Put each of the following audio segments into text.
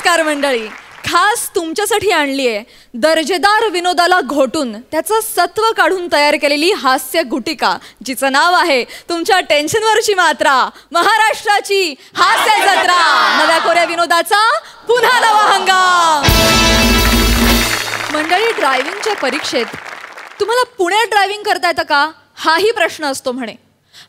नमस्कार मंडळी, खास तुमच्यासाठी आणली आहे दर्जेदार विनोदाला घोटून त्याचं सत्व काढून तयार केलेली हास्य गुटिका, जिचं नाव आहे तुमच्या टेन्शनवरची मात्रा, महाराष्ट्राची हास्य जत्रा, नव्या कोऱ्या विनोदाचा पुन्हा नवा हंगाम. मंडळी, ड्रायव्हिंगच्या परीक्षेत तुम्हाला पुण्यात ड्रायव्हिंग करता येतं का, हाही प्रश्न असतो म्हणे.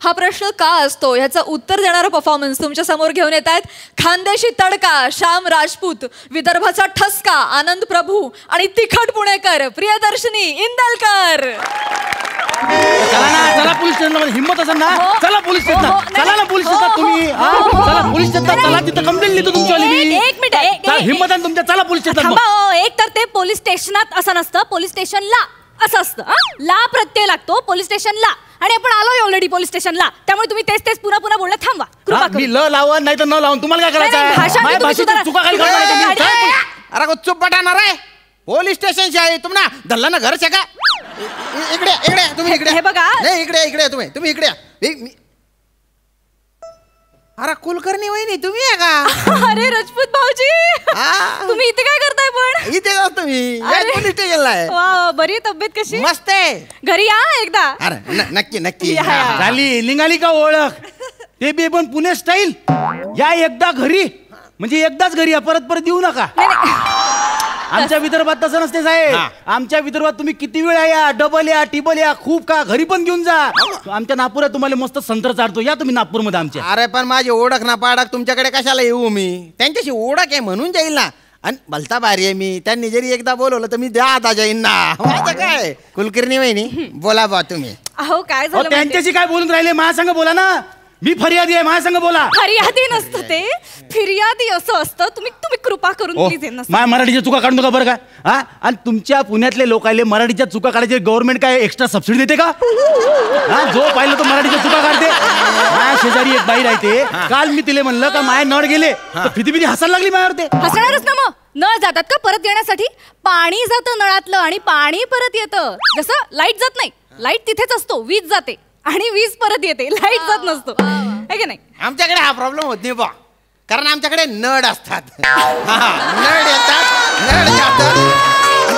हा प्रश्न का असतो याचं उत्तर देणारा परफॉर्मन्स तुमच्या समोर घेऊन येत आहेत खानदेशी तडका श्याम राजपूत, विदर्भाचा ठसका आनंद प्रभू आणि तिखट पुणेकर प्रियदर्शनी इंदलकर. चला ना, चला पोलीस स्टेशनला, हिम्मत असेल ना, चला पोलीस स्टेशनला, चला ना पोलीस स्टेशनला तुम्ही, चला पोलीस स्टेशनला, चला तिथं कंप्लेंट लिहितो तुमच्यावाली. एक मिनिट, हिम्मत आहे तुमच्या, चला पोलीस स्टेशनला. एक तर ते पोलीस स्टेशनात असं नसतं, पोलीस स्टेशनला असं असतं. ला प्रत्यय लागतो पोलीस स्टेशनला, आणि आपण आलोय ऑलरेडी पोलीस स्टेशनला, त्यामुळे तुम्ही तेच तेच पुन्हा पुन्हा बोलणं थांबवा कृपा करून. मी ल लावून नाही तर न लावून तुम्हाला काय करायचं? चुका काय करणार? अरे गुच्चूप बटाणार आहे, पोलीस स्टेशनची आहे तुम्हाला धल्ला ना घर का? इकडे इकडे तुम्ही इकडे हे बघा. नाही इकडे इकडे तुम्ही इकडे. अरे कुलकर्णी वहिनी तुम्ही आहे का? अरे राजपूत भाऊजी, तुम्ही इथे काय करताय? पण इथे जाऊ तुम्ही, पोलीस स्टेशनला आहे. वा, बरी तब्येत कशी? मस्त आहे. घरी या एकदा. अरे नक्की नक्की. झाली निघाली का ओळख? ते बी पण पुणे स्टाईल. या एकदा घरी, म्हणजे एकदाच घरी या, परत परत येऊ नका. आमच्या विदर्भात तसं नसते साहेब. आमच्या विदर्भात तुम्ही किती वेळा या, डबल या, टिबल या, खूप का, घरी पण घेऊन जा. आमच्या नागपुरात तुम्हाला मस्त संत्र चालतो, या तुम्ही नागपूर मध्ये आमच्या. अरे पण माझी ओळख ना पाडक तुमच्याकडे कशाला येऊ मी? त्यांच्याशी ओळख आहे म्हणून जाईल ना. आणि भलता भारी आहे मी, त्यांनी जरी एकदा बोलवलं तर मी द्या आता जाईन ना. माझं काय कुलकर्णी वहिनी, बोला बा तुम्ही. अहो काय झालं? त्यांच्याशी काय बोलून राहिले? महासंघ बोला ना, मी फरियादी आहे, महासंघ बोला. फरियादी नसतं ते, फिर्यादी असं असतं. तुम्ही कृपा करून प्लीज. मराठीच्या चुका काढू नका बरं का. हा, आणि तुमच्या पुण्यातले लोक आले मराठीच्या चुका काढायचे, गव्हर्नमेंट काय एक्स्ट्रा सबसिडी देते का? हा, जो पाहिलं तो मराठीच्या चुका काढते. माझ्या शेजारी एक बाई राहते, काल मी तिला म्हणलं का माय नळ गेले, फिती हसायला लागली माझ्यावर. ते हसणारच ना मग. नळ जातात का परत येण्यासाठी? पाणी जातं नळातलं आणि पाणी परत येतं. जसं लाईट जात नाही, लाईट तिथेच असतो, वीज जाते आणि वीज परत येते, लाईट जात नसतो, है की नाही? आमच्याकडे हा प्रॉब्लेम होत नाही बा, कारण आमच्याकडे नळ असतात. नळ येतात, नळ जातात,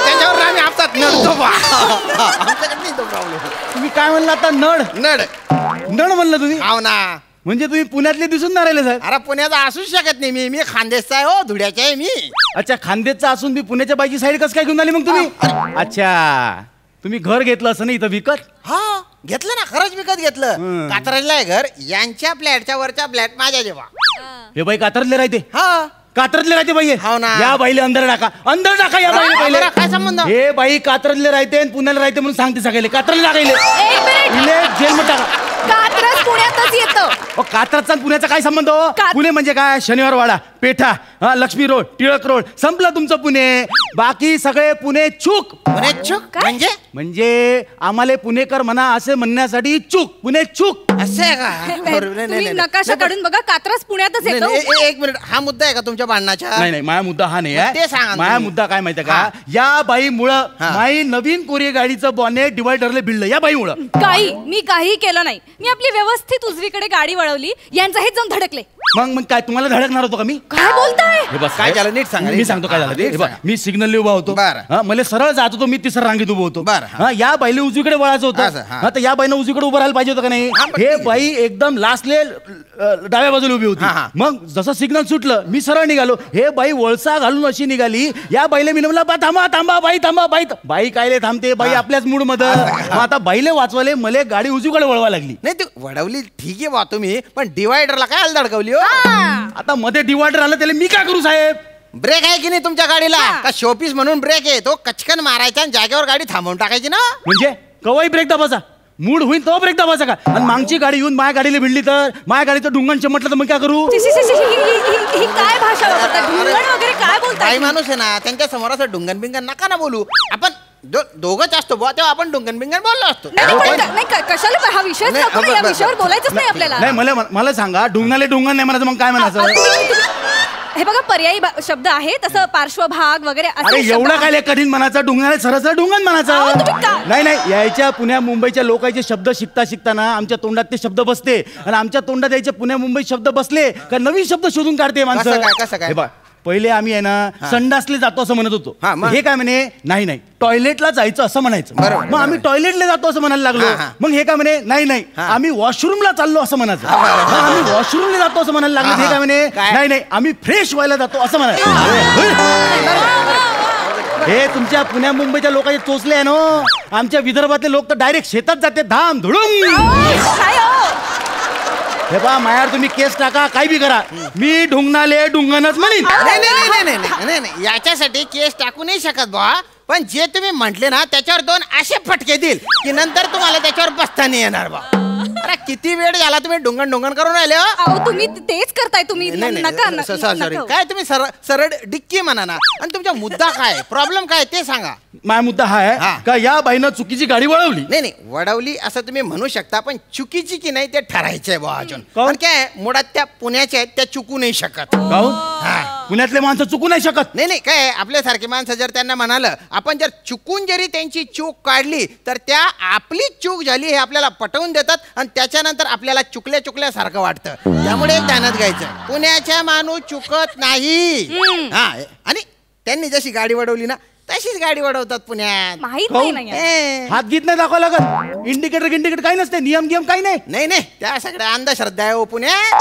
त्याच्यावर आम्ही आपतात नळतो बा. आमच्याकडे नाही तो प्रॉब्लेम. तुम्ही काय म्हणला आता? नळ नळ नळ म्हणलं तुम्ही? हाव ना. म्हणजे तुम्ही पुण्यातले दिसून ना राहिले साहेब? अरे पुण्याचा असूच शकत नाही मी खानदेशचा आहे हो, धुळ्याचा आहे मी. अच्छा, खानदेशचा असून मी पुण्याच्या बाईची साईड कसं काय घेऊन आली मग तुम्ही? अच्छा, तुम्ही घर घेतलं असं नाही इथं विकत? हा, घेतलं ना, खरंच विकत घेतलं. कात्रजला आहे घर, यांच्या फ्लॅटच्या वरच्या फ्लॅट माझ्या जेव्हा. हे बाई कात्रजले राहते? हा, कात्रजले राहते बाई. हो ना. या बाईले अंदर टाका, अंदर टाका या बाईले पहिले. काय संबंध? हे बाई कात्रजले राहते आणि पुण्याला राहते म्हणून सांगते सगळे. कात्रजला टाकायले जेल मध्ये टाका. कात्रज पुण्यातच येतं. कात्रजचा पुण्याचा काय संबंध हो? पुणे म्हणजे काय? शनिवार वाडा, पेठा, लक्ष्मी रोड, टिळक रोड, संपलं तुमचं पुणे. बाकी सगळे पुणे चूक. पुणे चूक म्हणजे आम्हाला पुणेकर म्हणा असे म्हणण्यासाठी चूक, पुणे चूक असं आहे का? तुम्ही नकाशा काढून बघा, कात्रज पुण्यातच येतो. एक मिनिट, हा मुद्दा आहे का तुमच्या भांडणाच्या? नाही, माझा मुद्दा हा नाही आहे. ते सांगा. माझा मुद्दा काय माहितीये का? या बाई मुळे माई नवीन कोरी गाडीचं बॉनेट डिवायडरला भिडलं, या बाई मुळे. मी काही केलं नाही. मी आपली व्यवस्थित उजवीकडे गाडी वळवली, यांचं हेच जाऊन धडकले. मग काय तुम्हाला धडकणार होतो का मी? काय बोलताय? हे बस काय झालं नीट सांगा. मी सांगतो काय झालं ते. मी सिग्नल उभा होतो, मला सरळ जात होतो, मी तिसऱ्या रांगेत उभा होतो. या बाईले उजवीकडे वळायचं होतं, तर या बाईनं उजवीकडे उभं राहायला पाहिजे होतं का नाही? हे बाई एकदम लास्टले डाव्या बाजूला उभी होती. मग जसं सिग्नल सुटलं मी सरळ निघालो, हे बाई वळसा घालून अशी निघाली. या बाईले मी म्हणलं बा थांबा थांबा बाई, थांबा बाई. बाई कायले थांबते, बाई आपल्याच मूड मध्ये. आता बाईले वाचवाले मला गाडी उजवीकडे वळवा लागली. नाही ती वळवली ठीक आहे बा तुम्ही, पण डिवायडरला काय धडकवली हो? आता मध्ये डिवायडर आलं त्याला मी काय करू साहेब? ब्रेक आहे की नाही तुमच्या गाडीला? का शोपीस म्हणून ब्रेक आहे, तो कचकन मारायचा आणि जागेवर गाडी थांबवून टाकायची ना. म्हणजे कवाई ब्रेक दाबाचा मूड होईल तो ब्रेक दाबाचा का? आणि मागची गाडी येऊन माझ्या गाडीला भिडली तर, माझ्या गाडीचं ढुंगण म्हटलं तर मग काय करू? ही काय भाषा वापरतात? ढुंगण वगैरे काय बोलताय? काही माणूस आहे ना, त्यांच्या समोर असं ढुंगण बिंगण नका ना बोलू. आपण दोघंच असतो बुवा, तेव्हा आपण ढुंगण बिंगण बोललो असतो. नाही कशाला हा विषय, या विषयावर बोलायचंच नाही आपल्याला. नाही, मला सांगा, ढुंगणाले ढुंगण नाही म्हणायचं, मग काय म्हणायचं? हे बघा, पर्यायी शब्द आहे तसं, पार्श्वभाग वगैरे. अरे एवढा काय कठीण म्हणायचं? ढुंगणाला सरळ ढुंगण म्हणायचं. नाही, यायच्या पुण्या मुंबईच्या लोकांचे शब्द शिकताना आमच्या तोंडात ते शब्द बसते, आणि आमच्या तोंडात यायचे पुण्या मुंबई शब्द बसले का नवीन शब्द शोधून काढते माणसं. कसं काय? पहिले आम्ही आहे ना संडासले जातो असं म्हणत होतो. हे काय म्हणे नाही नाही टॉयलेटला जायचं असं म्हणायचं. मग आम्ही टॉयलेटला जातो असं म्हणायला लागलो. मग हे काय म्हणे नाही नाही आम्ही वॉशरूमला चाललो असं म्हणायचं. आम्ही वॉशरूमला जातो असं म्हणायला लागलो. हे काय म्हणे नाही नाही आम्ही फ्रेश व्हायला जातो असं म्हणायचं. हे तुमच्या पुण्या मुंबईच्या लोकांचे चोचले आहे ना. आमच्या विदर्भातले लोक तर डायरेक्ट शेतात जाते धाम धुडूम. हे बा मायार तुम्ही केस टाका काही बी करा मी ढुंगणाले ढुंगणच म्हणीन. नाही याच्यासाठी केस टाकू नाही शकत बा. पण जे तुम्ही म्हटले ना त्याच्यावर 2 असे फटके देईल की नंतर तुम्हाला त्याच्यावर बसता नाही येणार बा. अरे किती वेळ झाला तुम्ही ढुंगण ढुंगण करून राहिले. तुम्ही तेच करताय तुम्ही. सॉरी काय तुम्ही सरळ डिक्की म्हणा ना. आणि तुमचा मुद्दा काय प्रॉब्लेम काय ते सांगा. माझा मुद्दा हा आहे का या बाईनं चुकीची गाडी वळवली. नाही वळवली असं तुम्ही म्हणू शकता पण चुकीची की नाही ते ठरायचंय बा अजून. पण काय मुळात त्या पुण्याच्या आहेत त्या चुकू नाही शकत. पुण्यातले माणसं चुकू नाही शकत. नाही काय आपल्यासारखे माणसं जर त्यांना म्हणालं आपण जर चुकून जरी त्यांची चूक काढली तर त्या आपली चूक झाली हे आपल्याला पटवून देतात आणि त्याच्यानंतर आपल्याला चुकल्यासारखं वाटतं. त्यामुळे ध्यानात घ्यायचं पुण्याच्या माणूस चुकत नाही. आणि त्यांनी जशी गाडी वळवली ना तशीच गाडी वळवतात पुण्यात. माहित नाही हात गीत नाही दाखवा लागत. इंडिकेटर काही नसते नियम काही नाही. नाही त्या सगळ्या अंधश्रद्धा आहे. पुण्यात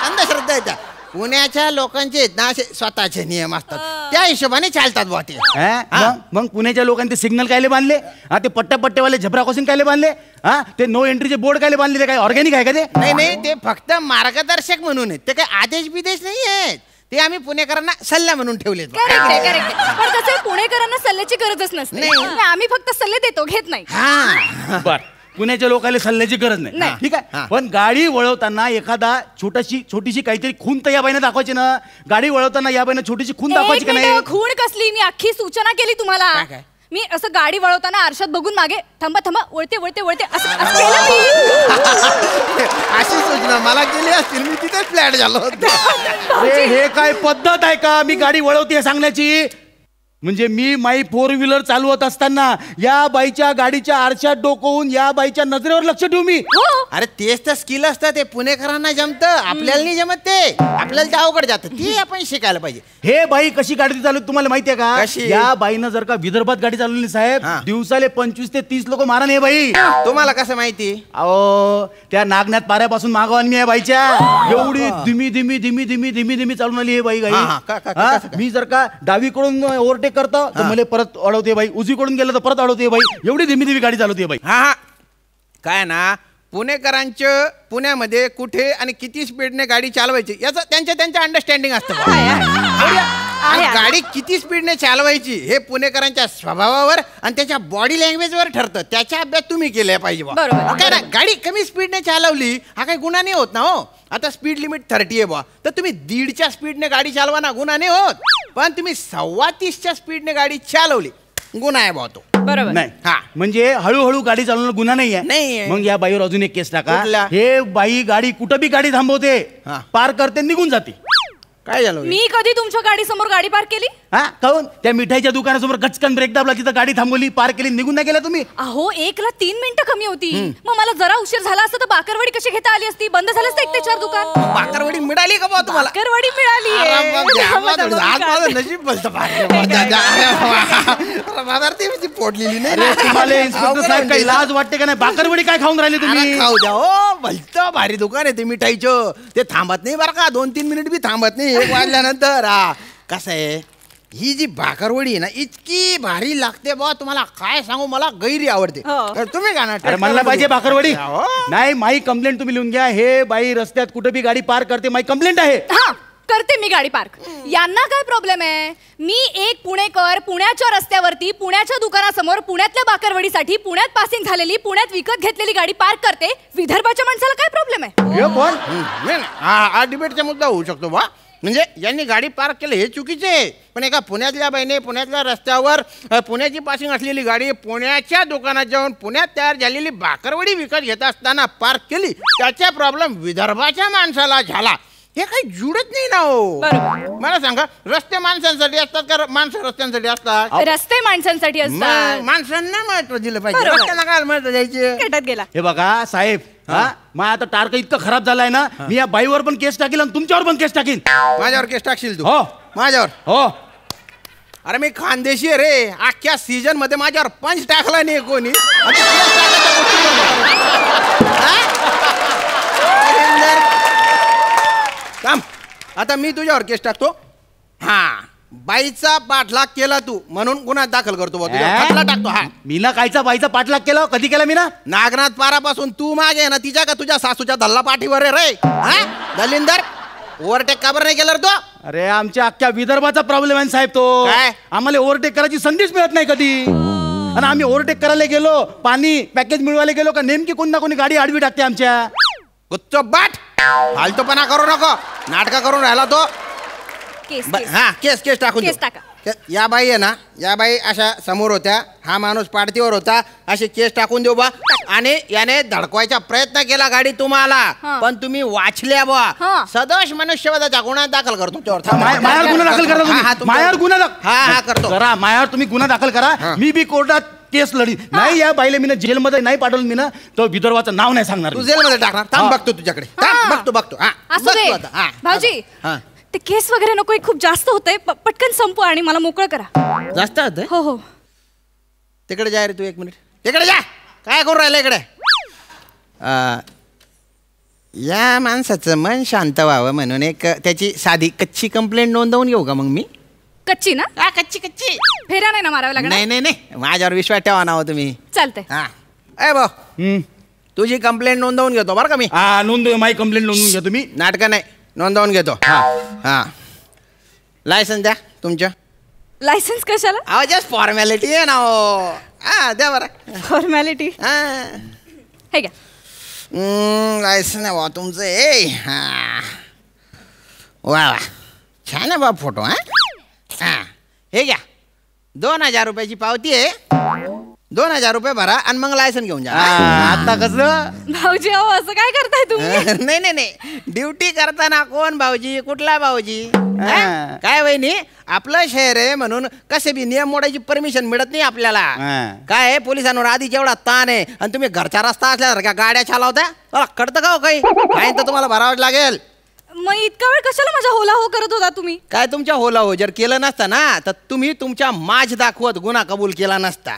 अंधश्रद्धा आहे त्या. पुण्याच्या लोकांचे ना असे स्वतःचे नियम असतात त्या हिशोबाने चालतात बुवा ते. मग पुण्याच्या लोकांनी ते सिग्नल कायले बांधले. ते पट्ट्यावाले झबरा क्रॉसिंग कायले बांधले. ते नो एंट्रीचे बोर्ड कायले बांधले. ते काय ऑर्गॅनिक आहे का ते. नाही ते फक्त मार्गदर्शक म्हणून आहेत. ते काय आदेश बिदेश नाही आहेत. ते आम्ही पुणेकरांना सल्ला म्हणून ठेवलेत. पण कसं पुणेकरांना सल्ल्याची गरजच नसते. आम्ही फक्त सल्ले देतो घेत नाही. बर पुण्याच्या लोकांना सल्ल्याची गरज नाही ठीक आहे. पण गाडी वळवताना एखादा छोटीशी काहीतरी खून तर या बाईने दाखवायची ना. गाडी वळवताना या बाईने छोटीशी खून दाखवायची का नाही. खून कसली मी अख्खी सूचना केली तुम्हाला. मी असं गाडी वळवताना आरशात बघून मागे थांबा वळते असं केलं मी. अशी सूचना मला केली असतील मी तिथेच फ्लॅट झालो होतो. हे काय पद्धत आहे का मी गाडी वळवते सांगण्याची. म्हणजे मी माई 4 व्हीलर चालवत असताना या बाईच्या गाडीच्या आरशात डोकवून या बाईच्या नजरेवर लक्ष ठेवू मी. अरे तेच तर स्किल असतं. ते पुणेकरांना जमतं आपल्याला नाही जमत. ते आपल्याला ते अवघड जातं. ते आपण शिकायला पाहिजे. हे बाई कशी गाडी चालवत तुम्हाला माहितीये का. या बाईनं जर का विदर्भात गाडी चालवली साहेब दिवसाले 25 ते 30 लोक मारा नाही बाई. तुम्हाला कसं माहिती. अहो त्या नागनाथ पाऱ्यापासून मागवान मी आहे बाईच्या. एवढी धीमी चालून आली हे बाई गाडी. मी जर का डावीकडून ओव्हरटेक करतो तर मला परत अडवते बाई. उजवीकडून गेलं तर परत अडवते बाई. एवढी धीमी गाडी चालवते बाई. काय ना पुणेकरांचं पुण्यामध्ये कुठे आणि किती स्पीडने गाडी चालवायची याचं त्यांच्या अंडरस्टँडिंग असतं. गाडी किती स्पीडने चालवायची हे पुणेकरांच्या स्वभावावर आणि त्याच्या बॉडी लँग्वेजवर ठरतं. त्याचा अभ्यास तुम्ही केला पाहिजे. काय ना गाडी कमी स्पीडने चालवली हा काही गुन्हा नाही होत ना. हो आता स्पीड लिमिट 30 आहे बा तर तुम्ही 1.5च्या स्पीडने गाडी चालवा ना गुन्हा नाही होत. पण तुम्ही 30.25च्या स्पीडने गाडी चालवली गुन्हा आहे बा तो. बरोबर नाही म्हणजे हळूहळू गाडी चालवणं गुन्हा नाहीये. मग या बाईवर अजून एक केस टाका. हे बाई गाडी कुठं बी गाडी थांबवते पार करते निघून जाते. काय झालं. मी कधी तुमच्या गाडी समोर गाडी पार्क केली. काहून त्या मिठाईच्या दुकानासमोर गचकन ब्रेक दाबला तिथं गाडी थांबवली पार केली निघून नाही गेला तुम्ही. अहो 1ला 3 मिनिटं कमी होती. मग मला जरा उशीर झाला असता तर बाकरवाडी कशी घेता आली असती. बंद झालं असतं 1 ते 4 दुकान. बाकरवाडी मिळाली का बा तुम्हाला. बाकरवाडी मिळाली. नशीब बोलतो पोटलेली नाही. तुम्हाला इन्स्पेक्टर साहेब काही लाज वाटते का नाही. बाकरवाडी काय खाऊन राहिले तुम्ही. खाऊ द्या हो भलतं भारी दुकान आहे ते मिठाईचं. ते थांबत नाही बरं का 2-3 मिनिट बी थांबत नाही. 1 वाजल्यानंतर कसं आहे ही जी भाकरवडी आहे ना इतकी भारी लागते बा तुम्हाला काय सांगू. मला गैरी आवडते. तुम्ही गाणं म्हणला पाहिजे भाकरवडी नाही. माई कंप्लेंट तुम्ही लिहून घ्या. हे बाई रस्त्यात कुठे बी गाडी पार करते माई कंप्लेंट आहे. करते मी गाडी पार्क. यांना काय प्रॉब्लेम आहे. मी एक पुणेकर पुण्याच्या रस्त्यावरती पुण्याच्या दुकानासमोर पुण्यातल्या बाकरवडीसाठी पुण्यात पासिंग झालेली पुण्यात विकत घेतलेली गाडी पार्क करते. विदर्भाच्या माणसाला काय प्रॉब्लेम आहे. हा डिबेटचा मुद्दा होऊ शकतो बा. म्हणजे यांनी गाडी पार्क केलं हे चुकीचे आहे. पण एका पुण्यातल्या बाईने पुण्यातल्या रस्त्यावर पुण्याची पासिंग असलेली गाडी पुण्याच्या दुकानात जाऊन पुण्यात तयार झालेली बाकरवडी विकत घेत असताना पार्क केली. त्याचा प्रॉब्लेम विदर्भाच्या माणसाला झाला. हे काही जुळत नाही ना. हो मला सांगा रस्ते माणसांसाठी असतात का माणसं रस्त्यांसाठी असतात. रस्ते माणसांसाठी असतात. माणसांना महत्व दिलं पाहिजे. रस्त्यांना काय महत्व द्यायचे. गेला हे बघा साहेब मग आता टार्क इतकं खराब झालाय ना मी या बाईवर पण केस टाकील आणि तुमच्यावर पण केस टाकीन. माझ्यावर केस टाकशील तू. हो माझ्यावर हो. अरे मी खानदेशी आहे रे. अख्ख्या सीझन मध्ये माझ्यावर पंच टाकला नाही कोणी. आणि तू केस टाकायच्या गोष्टी करतो. हा? थांब. आता मी तुझ्यावर केस टाकतो. हा, बाईचा पाठलाग केला तू म्हणून गुन्हा दाखल करतो बा. तुझ्यावर खटला टाकतो. हा, मी ना कायचा बाईचा पाठलाग केला? कधी केला मी ना? नागनाथ पारापासून तू मागे आहे ना, तिच्या का तुझ्या सासूच्या धल्ला पाठीवर आहे रे. हा, दलिंदर ओव्हरटेक का बरं नाही केलं रे तू? अरे आमच्या अख्ख्या विदर्भाचा प्रॉब्लेम आहे साहेब तो. काय? आम्हाला ओव्हरटेक करायची संधीच मिळत नाही कधी. आणि आम्ही ओव्हरटेक करायला गेलो, पाणी पॅकेज मिळवायला गेलो का नेमकी कोण ना कोणी गाडी आडवी टाकते आमच्या. गुच्चो बाट, फालतूपणा करू नको. नाटका करून राहिला तो. केस हा, केस टाकून केस देऊ. टाका. या बाई आहे ना, या बाई अशा समोर होत्या, हा माणूस पाडतीवर होता, असे केस टाकून देऊ बा. आणि याने धडकवायचा प्रयत्न केला गाडी तुम्हाला, हा. पण तुम्ही वाचल्या बा. हा. सदोष मनुष्यवधाचा गुन्हा दाखल करतो तुमच्यावर. थांबा. मायावर गुन्हा दाखल करा हा, तुम्ही. तुमच्यावर. मायावर गुन्हा दाखल. हा, करतो. करा मायावर तुम्ही गुन्हा दाखल करा. हा. मी बी कोर्टात केस लढी. नाही या बाईला मी ना जेलमध्ये नाही पाठवलं मी ना, तो विदर्भाचं नाव नाही सांगणार तू मी. जेलमध्ये टाकणार. थांब, हा. बघतो तुझ्याकडे. थांब, बघतो. हा, असू दे. बघतो आता. हा, भाऊजी हा. ते केस वगैरे नको, खूप जास्त होतंय. पटकन संपू आणि मला मोकळं करा. जास्त होत. हो हो. तिकडे जा रे तू, 1 मिनिट तिकडे जा. काय करू राहिला इकडे? या माणसाचं मन शांत व्हावं म्हणून एक त्याची साधी कच्ची कंप्लेंट नोंदवून घेऊ का मग मी? कच्ची ना? हा, कच्ची. फेऱ्या नाही ना माराव्या लागणार? नाही, माझ्यावर विश्वास ठेवा ना हो तुम्ही. चालतंय. हा, ए भाऊ, तुझी कंप्लेंट नोंदवून घेतो बरं का मी. हा, नोंद माझी कंप्लेंट नोंदवून घ्या तुम्ही. नाटकं नाही, नोंदवून घेतो. हा, लायसन द्या तुमच्या. लायसन्स कशाला? अहो जस्ट फॉर्मॅलिटी आहे ना हो. हा, द्या बरं. फॉर्मॅलिटी. हा, हे घ्या. लायसन आहे बा तुमचं. हा, वा छान आहे बा फोटो. हा, हे घ्या. 2000 रुपयाची पावती आहे. 2000 रुपये भरा आणि मग लायसन घेऊन जा. आता कसं? भाऊजी अहो असं काय करताय तुम्ही? नाही, ड्युटी करताना कोण भाऊजी, कुठला भाऊजी? काय वहिनी, आपलं शहर आहे म्हणून कसे बी नियम मोडायची परमिशन मिळत नाही आपल्याला. काय आहे, पोलिसांवर आधीच एवढा ताण आहे आणि तुम्ही घरचा रस्ता असल्यासारख्या गाड्या चालवता. मला कळतं का हो काही? काय तर तुम्हाला भरावंच लागेल. मग इतका वेळ कशाला माझ्या होला हो करत होता तुम्ही? काय तुमच्या होला हो जर केलं नसतं ना, तर तुम्ही तुमच्या माझ दाखवत गुन्हा कबूल केला नसता.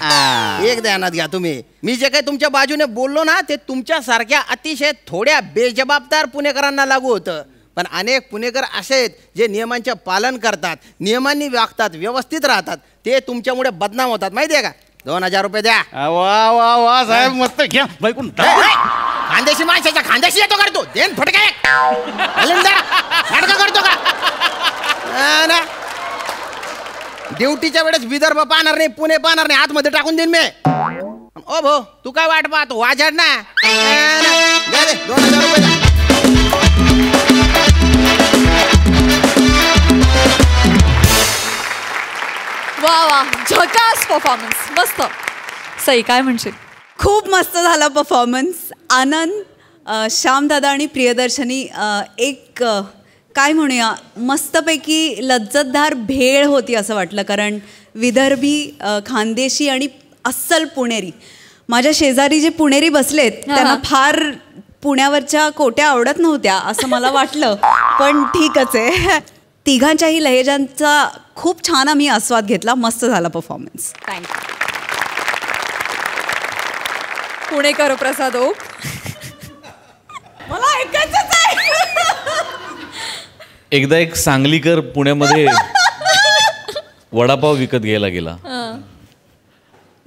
एक ध्यानात घ्या तुम्ही. मी जे काही तुमच्या बाजूने बोललो ना, ते तुमच्या सारख्या अतिशय थोड्या बेजबाबदार पुणेकरांना लागू होतं. पण अनेक पुणेकर असे आहेत जे नियमांचे पालन करतात, नियमांनी वागतात, व्यवस्थित राहतात. ते तुमच्यामुळे बदनाम होतात. माहिती आहे का? 2000 रुपये द्या. वा साहेब, मस्त घ्या. बाईकून खानदेशी माणसाच्या खानदेशी येतो करतो. देन फटका नाटका करतो का? ना ड्युटीच्या वेळेस विदर्भ पाहणार नाही, पुणे पाहणार नाही, आतमध्ये टाकून देईन मी. ओ भाऊ, तू काय वाट पाहतो? वाजड ना. 2000 रुपये द्या. वा झकास परफॉर्मन्स. मस्त. सई काय म्हणशील? खूप मस्त झाला परफॉर्मन्स. आनंद, श्यामदादा आणि प्रियदर्शनी एक काय म्हणूया, मस्तपैकी लज्जतदार भेळ होती असं वाटलं. कारण विदर्भी, खानदेशी आणि अस्सल पुणेरी. माझ्या शेजारी जे पुणेरी बसलेत त्यांना फार पुण्यावरच्या कोट्या आवडत नव्हत्या असं मला वाटलं, पण ठीकच आहे. तिघांच्याही लहेजांचा खूप छान आम्ही आस्वाद घेतला. मस्त झाला परफॉर्मन्स. थँक्यू. पुणेकर प्रसाद ओक. मला ऐकायचंच आहे. एकदा एक सांगलीकर पुण्यामध्ये वडापाव विकत घ्यायला गेला.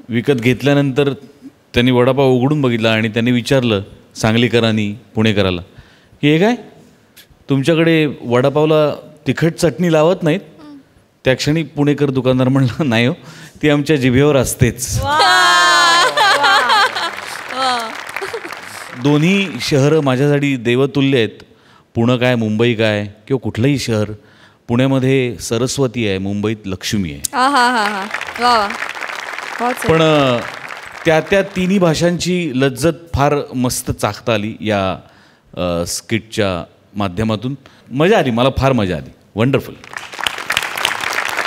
विकत घेतल्यानंतर त्यांनी वडापाव उघडून बघितला आणि त्यांनी विचारलं सांगलीकरांनी पुणेकराला की हे काय, तुमच्याकडे वडापावला तिखट चटणी लावत नाहीत? त्या क्षणी पुणेकर दुकानदार म्हणला, नाही हो, ती आमच्या जिभेवर असतेच. दोन्ही शहरं माझ्यासाठी देवतुल्य आहेत. पुणं काय, मुंबई काय किंवा कुठलंही शहर. पुण्यामध्ये सरस्वती आहे, मुंबईत लक्ष्मी आहे. पण त्या तिन्ही भाषांची लज्जत फार मस्त चाखता आली या स्किटच्या माध्यमातून. मजा आली, मला फार मजा आली. Wonderful.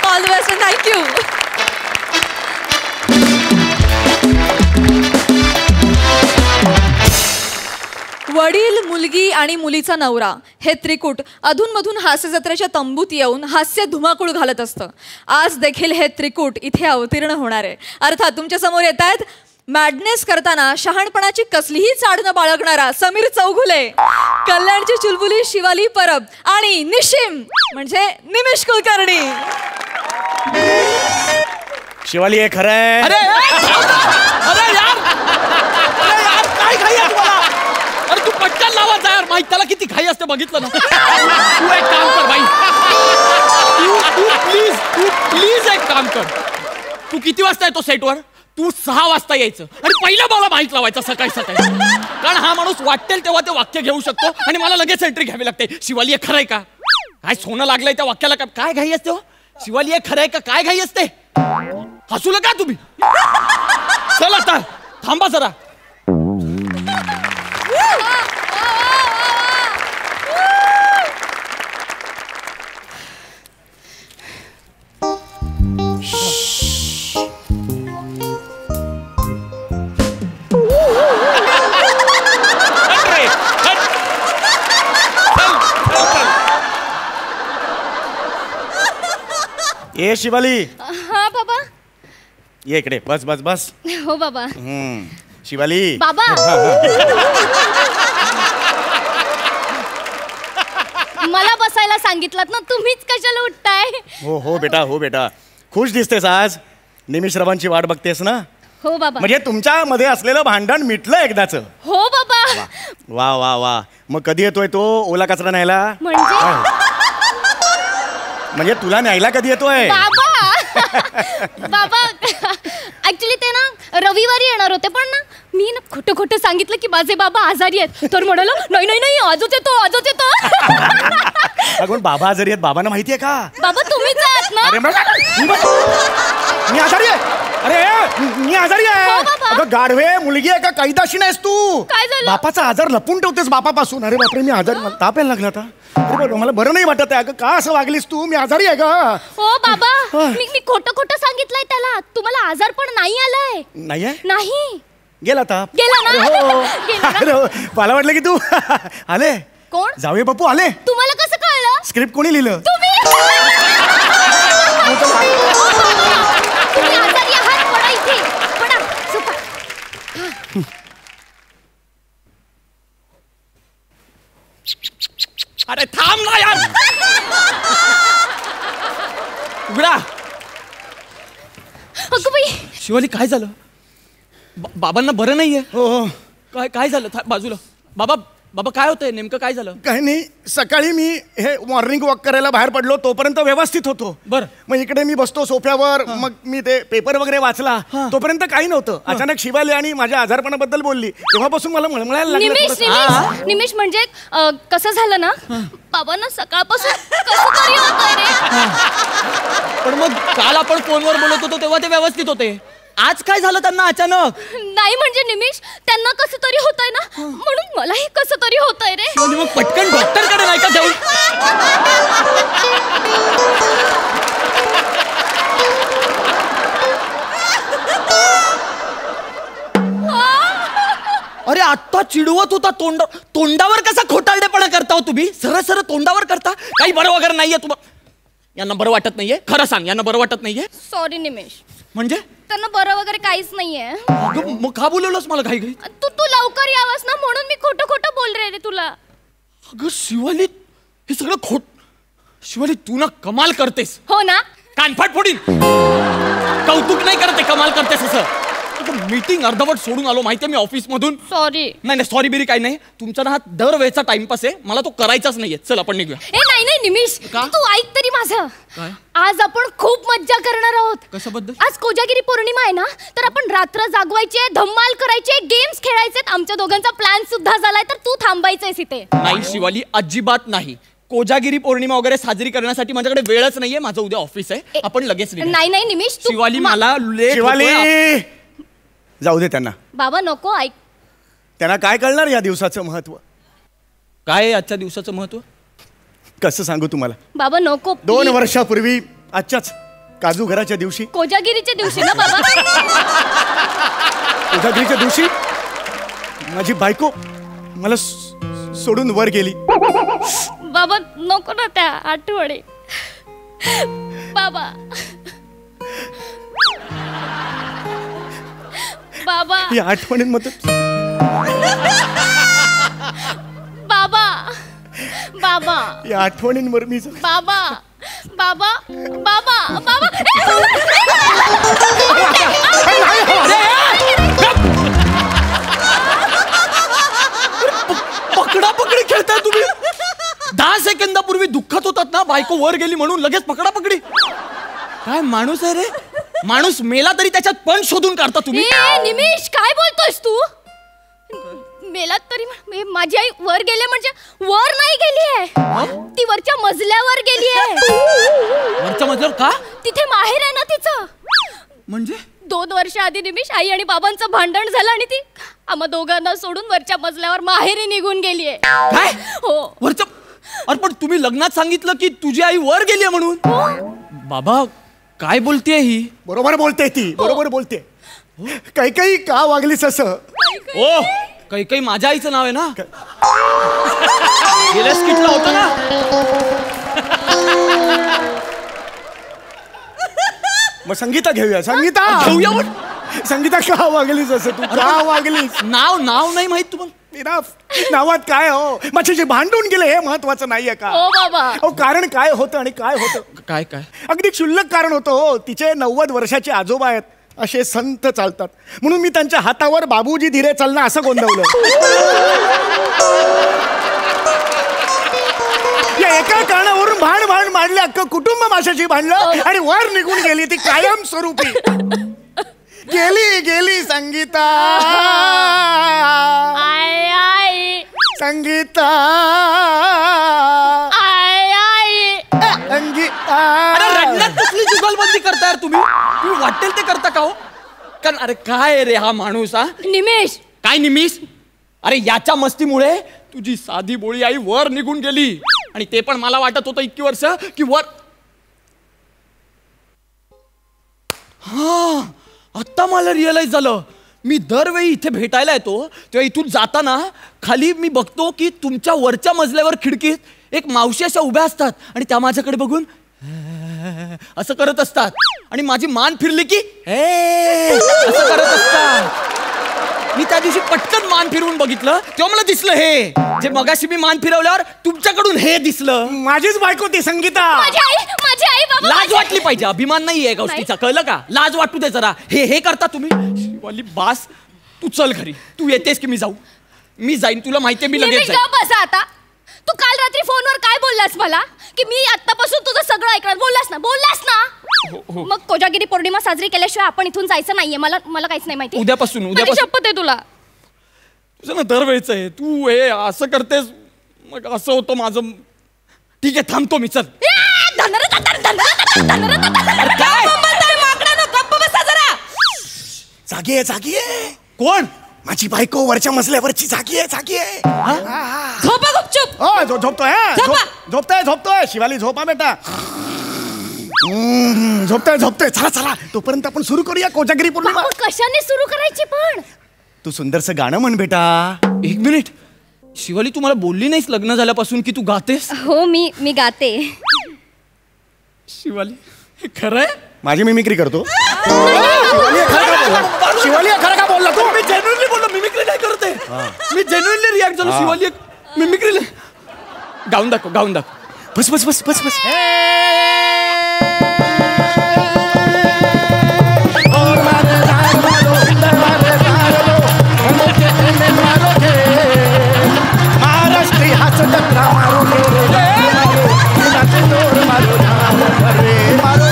All the best. Thank you. वडील, मुलगी आणि मुलीचा नवरा हे त्रिकूट अधूनमधून हास्य जत्रेच्या तंबूत येऊन हास्य धुमाकूळ घालत असतं. आज देखील हे त्रिकूट इथे अवतीर्ण होणार आहे. अर्थात तुमच्या समोर येत आहेत मॅडनेस करताना शहाणपणाची कसलीही चाड न बाळगणारा समीर चौघुले, कल्याणची चुलबुली शिवाली परब आणि निशिम म्हणजे निमिष कुलकर्णी. शिवाली हे खरं आहे. अरे यार काय घाई आहे तुम्हाला? अरे तू पटकन लावायचा यार, माहित त्याला किती घाई असते बघितलं ना. तू एक काम कर बाई, तू प्लीज एक काम कर. तू किती वाजता येतो सेटवर? तू 6 वाजता यायचं आणि पहिला मला माहित लावायचा सकाळी सकाळी, कारण हा माणूस वाटेल तेव्हा ते वाक्य घेऊ शकतो आणि मला लगेच एंट्री घ्यावी लागते. शिवाली हे खरंय का? काय सोनं लागलंय त्या वाक्याला? काय घाई असते हो? शिवाली हे खरंय का? काय घाई असते? हसू नका तुम्ही. चल आता थांबा जरा. ए शिवाली, हा बाबा. ये इकडे. बस बस बस. हो बाबा. शिवाली बाबा. मला बसायला सांगितलं ना, तुम्हीच कशाला उठताय? हो हो बेटा, हो बेटा. खुश दिसतेस आज. निमिषरावांची वाट बघतेस ना? हो बाबा. म्हणजे तुमच्या मध्ये असलेलं भांडण मिटलं एकदाच. हो बाबा. वा वा वा. मग कधी येतोय तो ओला कचरा न्यायला? म्हणजे तुला न्यायला कधी येतोय? बाबा ऍक्च्युली ते ना रविवारी येणार होते, पण ना मी ना खोटं खोटं सांगितलं की माझे बाबा आजारी आहेत. तर म्हणालो नाही नाही नाही आजच येतो आजच येतो. अगं बाबा आजारी आहेत, बाबांना माहितीये का? बाबा तुम्हीच आहात ना? अरे मी आजारी आहे. अरे मी आजारी आहे. अगं गाढवे, मुलगी आहे का कैदाशी नाहीस तू? काय झालं? बापाचा आजार लपून ठेवतेस बापापासून. अरे बापरे, मी आजारी. मला ताप यायला लागला आता. अरे मला बरं नाही वाटत आहे. अगं का असं वागलीस तू? मी आजारी आहे का? हो बाबा, मी खोटं खोटं सांगितलंय त्याला. तुम्हाला आजार पण नाही आलाय. नाहीये? नाही. गेला ताप? गेला ना. अरे हो, मला वाटलं की तू आले. कोण? जावे बापू आले. तुम्हाला कसं कळलं? स्क्रिप्ट कोणी लिहिलं? तुम्ही आजारी आहात. पडा इथे, पडा, झोपा. अरे थांब ना यार. उघडा. अगं बाई. शिवाली काय झालं? बाबांना बरं नाहीये? हो हो. काय झालं? बाजूला. बाबा बाबा काय होतंय नेमकं? काय झालं? काही नाही. सकाळी मी हे मॉर्निंग वॉक करायला बाहेर पडलो, तोपर्यंत व्यवस्थित होतो. बरं. मग इकडे मी बसतो सोफ्यावर, मग मी ते पेपर वगैरे वाचला, तोपर्यंत काही नव्हतं. अचानक शिवाली आणि माझ्या आजारपणाबद्दल बोलली, तेव्हापासून मला मळमळायला लागलं. निमिष म्हणजे कसं झालं ना, बाबांना सकाळपासून कसं तरी होतंय रे. पण मग काल आपण फोनवर बोलत होतो तेव्हा ते व्यवस्थित होते. आज काय झालं त्यांना अचानक? नाही म्हणजे निमिष, त्यांना कसं तरी होतंय ना, म्हणून मलाही कसं तरी होतंय रे. मग पटकन डॉक्टरकडे नाही का जाऊ? अरे आत्ता चिडवत होता तोंडावर कसा खोटारडेपणा करता हो तुम्ही? सरळ सरळ तोंडावर करता. काही बरं वगैरे नाहीये तुम्हाला? यांना बरं वाटत नाहीये? खरं सांग, यांना बरं वाटत नाहीये? सॉरी निमिष. म्हणजे त्यांना बरं वगैरे काहीच नाहीये. मग का बोलवलंस मला घाई घाई? तू लवकर यावंस ना, म्हणून मी खोटं खोटं बोल रे तुला. अगं शिवाली, हे सगळं शिवाली तू ना कमाल करतेस. हो ना? कानफाट फोडीन. कौतुक नाही करते, कमाल करतेस असं. मीटिंग अर्धवट सोडून आलो माहितीये मी ऑफिस मधून. सॉरी. नाही सॉरी बिरी काही नाही. तुमचा ना हा दरवेळचा टाइमपास आहे, मला तो करायचाच नाहीये. चल आपण निघूया. नाही नाही निमिष, तू ऐक तरी माझं. आज आपण खूप मज्जा करणार आहोत. कशाबद्दल? आज कोजागिरी पौर्णिमा आहे ना, तर आपण रात्र जागवायची आहे, धम्माल करायची, गेम्स खेळायचे. आमच्या दोघांचा प्लॅन सुद्धा झालाय, तर तू थांबायचंयस इथे. नाही शिवाली, अजिबात नाही. कोजागिरी पौर्णिमा वगैरे साजरी करण्यासाठी माझ्याकडे वेळच नाहीये. माझं उद्या ऑफिस आहे, आपण लगेच निघू. नाही नाही निमिष, शिवाली मला शिवाली जाऊ दे त्यांना. बाबा नको, ऐक. त्यांना काय कळणार या दिवसाचं महत्व? काय आहे आजच्या दिवसाचं महत्व? कसं सांगू तुम्हाला? बाबा नको. 2 वर्षापूर्वी आजच्याच काजू घराच्या दिवशी, कोजागिरीच्या दिवशी ना बाबा. कोजागिरीच्या दिवशी माझी बायको मला सोडून वर गेली. बाबा नको ना त्या आठवणी. बाबा बाबा या आठवणींमध्ये बाबा बाबा या आठवणींवर मी बाबा बाबा बाबा बाबा पकडा पकडी खेळताय तुम्ही. 10 सेकंदापूर्वी दुःखात होतात ना, बायको वर गेली म्हणून लगेच पकडा पकडी. काय माणूस आहे रे. माणूस मेला तरी त्याच्यात पण शोधून काढता तुम्ही. निमिष काय बोलतोयस तू. मेलात तरी माझी आई वर गेले म्हणजे वर नाही गेली आहे, ती वरच्या मजल्यावर गेली आहे. वरच्या मजल्यावर का. तिथे माहेर आहे ना तिचं. म्हणजे 2 वर्ष आधी निमिष आई आणि बाबांचं भांडण झालं आणि ती आम्हा दोघांना सोडून वरच्या मजल्यावर माहेरी निघून गेली आहे. काय. हो. वरच्या. अरे पण तुम्ही लग्नात सांगितलं की तुझी आई वर गेली आहे म्हणून. बाबा काय बोलतेय ही. बरोबर बोलते ती, बरोबर बोलते. काही काही का वागलीस असं. ओ काही काही माझ्या आईचं नाव आहे ना. गेल्या स्किटला होतं ना. मग संगीता घेऊया. संगीता घेऊया. संगीता का वागलीस असं. तू का वागलीस. नाव नाही माहित तुम्हाला. नावात काय हो. माझ्याशी भांडून गेले हे महत्वाचं नाहीये का. हो बाबा. हो कारण काय होतं आणि काय होतं. काय काय अगदी क्षुल्लक कारण होतं हो. तिचे 90 वर्षाचे आजोबा आहेत, असे संत चालतात म्हणून मी त्यांच्या हातावर बाबूजी धीरे चालणं असं गोंधवलं. या एका कारणावरून भांड मांडले. अख्खं कुटुंब माझ्याशी भांडलं आणि वर निघून गेली ती कायम स्वरूपी. गेली संगीता. आई आई संगीता. आई आई संगीता. अरे रडण्यात कसली जुगलबंदी करताय तुम्ही. तुम्ही वाटेल ते करता का हो. कारण अरे काय रे हा माणूस. हा निमिष. काय निमिष. अरे याच्या मस्तीमुळे तुझी साधी बोळी आई वर निघून गेली आणि ते पण मला वाटत होतं इतकी वर्ष की वर. हा आत्ता मला रिअलाइज झालं. मी दरवेळी इथे भेटायला येतो तेव्हा इथून जाताना खाली मी बघतो की तुमच्या वरच्या मजल्यावर खिडकीत एक मावशी अशा उभ्या असतात आणि त्या माझ्याकडे बघून असं करत असतात आणि माझी मान फिरली की असं करत असतात. मी त्या दिवशी पटकन मान फिरवून बघितलं तेव्हा मला दिसलं हे जे मगाशी मी मान फिरवल्यावर तुमच्याकडून हे दिसलं. माझीच बायको ती संगीता. माझी आई बाबा. लाज वाटली पाहिजे. अभिमान नाहीये गोष्टीचा. कळलं का. लाज वाटू दे जरा. हे करता तुम्ही. शिवाली बास तू चल घरी. तू येतेस की मी जाऊ. मी जाईन. तुला माहितीये मी लगेच जाईन. बसा आता. तू काल रात्री फोनवर काय बोललास मला की मी आतापासून तुझं सगळं ऐकणार. बोललास ना. मग कोजागिरी पौर्णिमा साजरी केल्याशिवाय आपण इथून जायचं नाहीये. मला काहीच नाही माहिती. उद्यापासून शपथ आहे तुला. तुझं ना दरवेळचं आहे. तू हे असं करतेस मग असं होतं माझं. ठीक आहे थांबतो मी. चल. जागी आहे. कोण. माझी बायको वरच्या मजल्यावरची. जागी आहे. झोपा गुपचूप. झोपतोय. शिवाली झोपा बेटा. झोपतोय. चला तोपर्यंत आपण सुरू करूया कोजागिरी पौर्णिमा. कशाने सुरू करायची पण. तू सुंदरसं गाणं म्हण बेटा. 1 मिनिट. शिवाली तू मला बोलली नाहीस लग्न झाल्यापासून की तू गातेस. हो मी गाते. शिवाली हे खरं आहे. माझी मिमिक्री करतो. शिवाली खरं का बोलला तू. मी जेन्युइनली बोललो. मिमिक्री नाही करते. मी जेन्युइनली रिॲक्ट झालो. शिवाली मिमिक्री गाऊन दाखव. बस. महाराष्ट्री हाच टकरा मारो मारो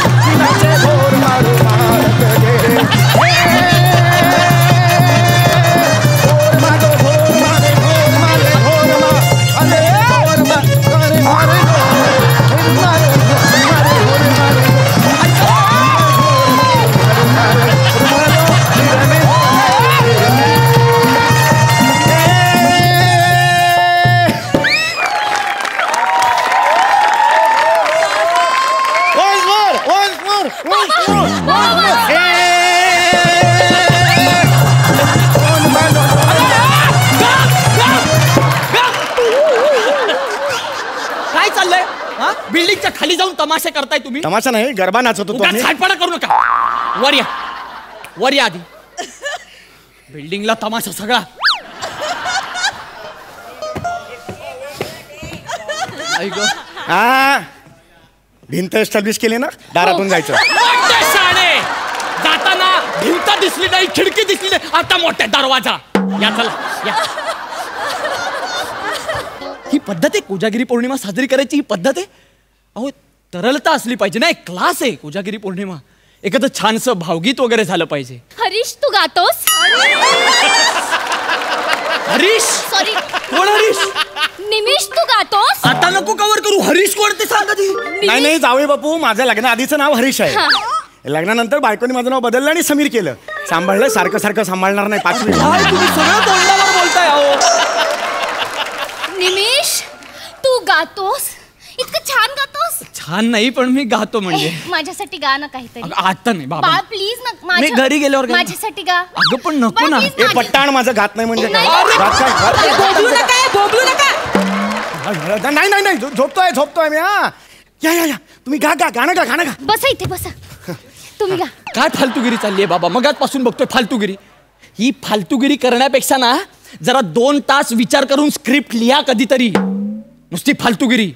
तमाशे करताय तुम्ही? तमाशा नाही, गरबा नाचत होतो आम्ही. छाटपणा करू नका. वर या आधी. बिल्डिंगला तमाशा सगळा. हा भिंत एस्टॅब्लिश केली ना, दारातून जायचं. शाणे जाताना भिंत दिसली नाही, खिडकी दिसली नाही, आता मोठा दरवाजा. या चला या. ही पद्धत आहे कोजागिरी पौर्णिमा साजरी करायची. ही पद्धत आहे. अहो तरलता असली पाहिजे ना. एक क्लास आहे कोजागिरी पौर्णिमा. एखादं छानसं भावगीत वगैरे झालं पाहिजे. हरीश तू गातोस? हरीश? सॉरी कोण हरीश? निमिष तू गातोस? आता नको कव्हर करू. हरीश कोण ते सांगा ती. नाही जावई बापू, माझं लग्न आधीचं नाव हरीश आहे. लग्नानंतर बायकोनी माझं नाव बदललं आणि समीर केलं. सांभाळलं, सारखं सारखं सांभाळणार नाही. 5वी तुम्ही सगळं तोंडावर बोलताय. अहो निमिष तू गातोस? इतकं छान गातोस. छान नाही पण मी गातो म्हणजे. माझ्यासाठी गा ना काहीतरी. आता नाही बाबा प्लीज ना. मी घरी गेल्यावर माझ्यासाठी गा. अगं पण नको ना. हे पट्टाण माझं गात नाही म्हणजे काय? नाही नाही नाही, झोपतोय मी. हा या तुम्ही गा गाणं गा. बसा इथे बसा. तुम्ही गा. काय फालतूगिरी चालली आहे बाबा? मगाचपासून बघतोय फालतूगिरी. ही फालतूगिरी करण्यापेक्षा ना जरा 2 तास विचार करून स्क्रिप्ट लिहा कधीतरी. नुसती फालतूगिरी.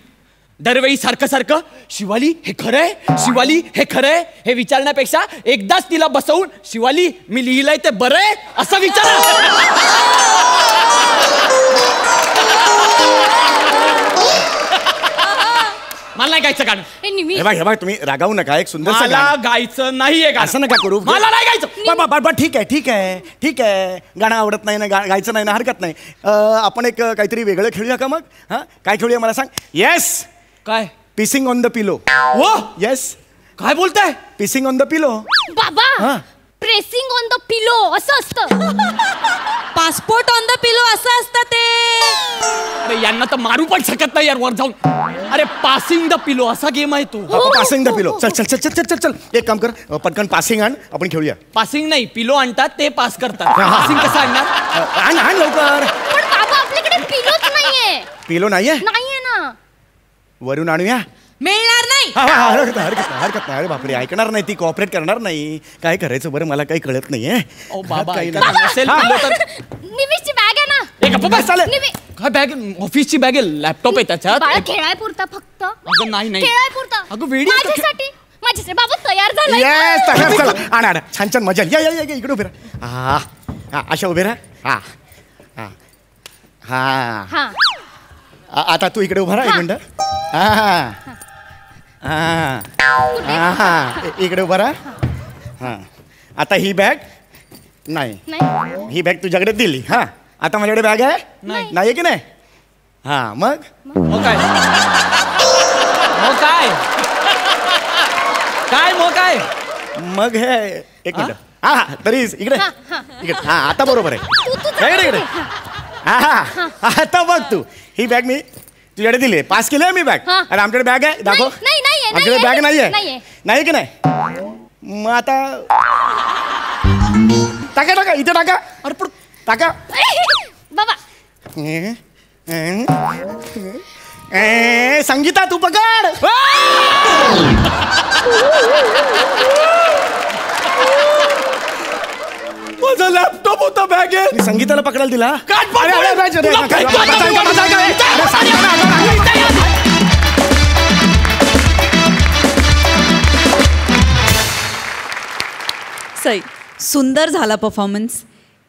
दरवेळी सारखं शिवाली हे खरंय, शिवाली हे खरंय हे विचारण्यापेक्षा एकदाच तिला बसवून शिवाली मी लिहिलंय ते बरंय असं विचारा. मला नाही गायचं गाणं. हे बघ तुम्ही रागावू नका. एक सुंदर मला गायचं नाहीये. असं नका करू. मला नाही गायचं. ठीक आहे. गाणं आवडत नाही ना, गायचं नाही ना, हरकत नाही. आपण एक काहीतरी वेगळं खेळूया का मग? हा काय खेळूया मला सांग. येस. काय? पिसिंग ऑन द पिलो. हो येस. काय बोलताय? पिसिंग ऑन द पिलो. बाबा प्रेसिंग ऑन द पिलो असं असतं. पासपोर्ट ऑन द पिलो असं असतं ते. अरे यांना तर मारू पण शकत नाही यार वर जाऊन. अरे पासिंग द पिलो असा गेम आहे तो. पासिंग द पिलो. चल एक काम कर, पटकन पासिंग आण, आपण खेळूया. पासिंग नाही, पिलो आणतात ते पास करतात. पासिंग कसं आणणार? आण लवकर. पण बाबा आपल्याकडे पिलोच नाहीये. पिलो नाहीये ना. वरून आणूया. मिळणार नाही. हरकत नाही. अरे बापरे, ऐकणार नाही ती, कॉपरेट करणार नाही. काय करायचं बरं, मला काही कळत नाहीये. निमिषची बॅग आहे ना. चालेल. काय बॅग? ऑफिसची बॅग आहे, लॅपटॉप आहे त्याच्यात. खेळाय पुरता फक्त. अगं नाही खेळाय पुरता. अगं वेडी. माझ्यासाठी बाबा तयार झालाय. तयार. चला आण छान मजा. या इकडे उभे राहा. हा अशा उभे राहा. हा आता तू इकडे उभा राहा. 1 मिनिट. इकडे उभा राहा. आता ही बॅग नाही, ही बॅग तुझ्याकडे दिली. हा आता माझ्याकडे बॅग आहे नाही की नाही? हा मग काय मग हे 1 मिनिट. हा तरी इकडे. हा आता बरोबर आहे. इकडे. हा आता बघ तू, ही बॅग मी तुझ्याकडे दिली, पास केली मी बॅग. आणि आमच्याकडे बॅग आहे, दाखव. आमच्याकडे बॅग नाही की नाही? मग आता टाका इथे टाका. अरे पण टाका बाबा. संगीता तू पकड. माझा लॅपटॉप होता बॅग आहे. संगीताला पकडायला दिला. सई, सुंदर झाला परफॉर्मन्स.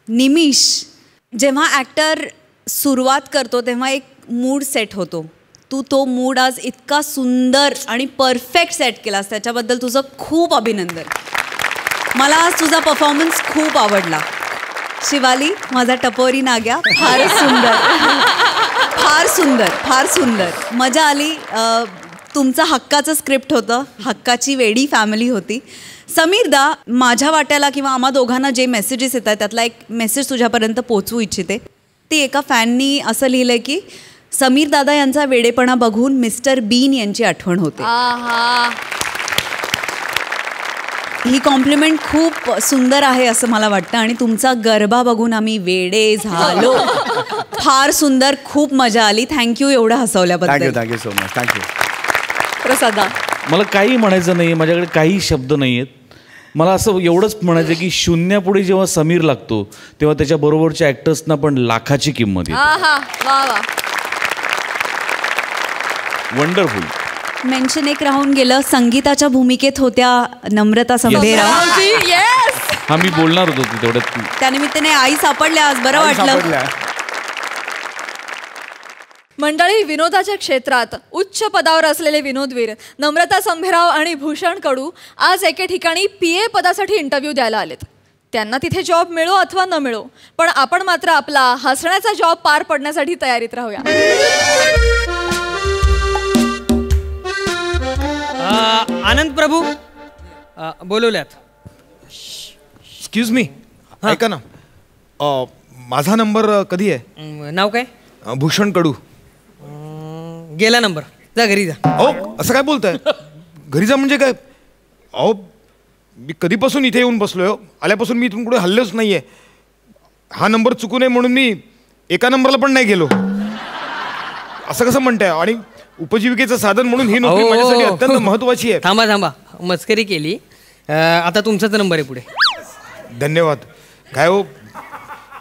निमिष, जेव्हा ॲक्टर सुरुवात करतो तेव्हा एक मूड सेट होतो. तू तो मूड आज इतका सुंदर आणि परफेक्ट सेट केलास, त्याच्याबद्दल तुझं खूप अभिनंदन. मला आज तुझा परफॉर्मन्स खूप आवडला. शिवाली, माझा टपोरी नाग्या, फारच सुंदर. फार सुंदर मजा आली. तुमचं हक्काचं स्क्रिप्ट होतं, हक्काची वेडी फॅमिली होती. समीरदा, माझ्या वाट्याला किंवा आम्हा दोघांना जे मेसेजेस येतात त्यातला एक मेसेज तुझ्यापर्यंत पोचवू इच्छिते. ती एका फॅननी असं लिहिलं आहे की समीर दादा यांचा वेडेपणा बघून मिस्टर बीन यांची आठवण होते. ही कॉम्प्लिमेंट खूप सुंदर आहे असं मला वाटतं. आणि तुमचा गरबा बघून आम्ही वेडे झालो. फार सुंदर, खूप मजा आली. थँक्यू एवढं हसवल्याबद्दल. Thank you so much. थँक्यू प्रसादा. मला काही म्हणायचं नाही, माझ्याकडे काही शब्द नाही आहेत. मला असं एवढंच म्हणायचं की शून्यापुढे जेव्हा समीर लागतो तेव्हा त्याच्या बरोबरच्या ॲक्टर्सना पण लाखाची किंमत येते. वंडरफुल. मेन्शन एक राहून गेलं, संगीताच्या भूमिकेत होत्या नम्रता संभेराव. हा मी बोलणार होतो तेवढ्यात. त्यानिमित्ताने आई सापडल्या आज, बरं वाटलं. मंडळी, विनोदाच्या क्षेत्रात उच्च पदावर असलेले विनोदवीर नम्रता संभेराव आणि भूषण कडू आज एके ठिकाणी PA पदासाठी इंटरव्ह्यू द्यायला आलेत. त्यांना तिथे जॉब मिळो अथवा न मिळो, पण आपण मात्र आपला हसण्याचा जॉब पार पडण्यासाठी तयारीत राहूया. आनंद प्रभू बोलवल्यात. एक्सक्यूज मी, ऐका ना, माझा नंबर कधी आहे? नाव काय? भूषण कडू. गेला नंबर, जा घरी जा. अहो असं काय बोलताय? घरी जा म्हणजे काय? अहो मी कधीपासून इथे येऊन बसलोय, आल्यापासून मी इथून कुठे हल्लोच नाहीये. हा नंबर चुकू नये म्हणून मी एका नंबरला पण नाही गेलो. असं कसं म्हणताय? आणि उपजीविकेचं साधन म्हणून ही नोकरी माझ्यासाठी अत्यंत महत्वाची आहे. थांबा थांबा, मस्करी केली. आता तुमचाच नंबर आहे पुढे. धन्यवाद. काय हो,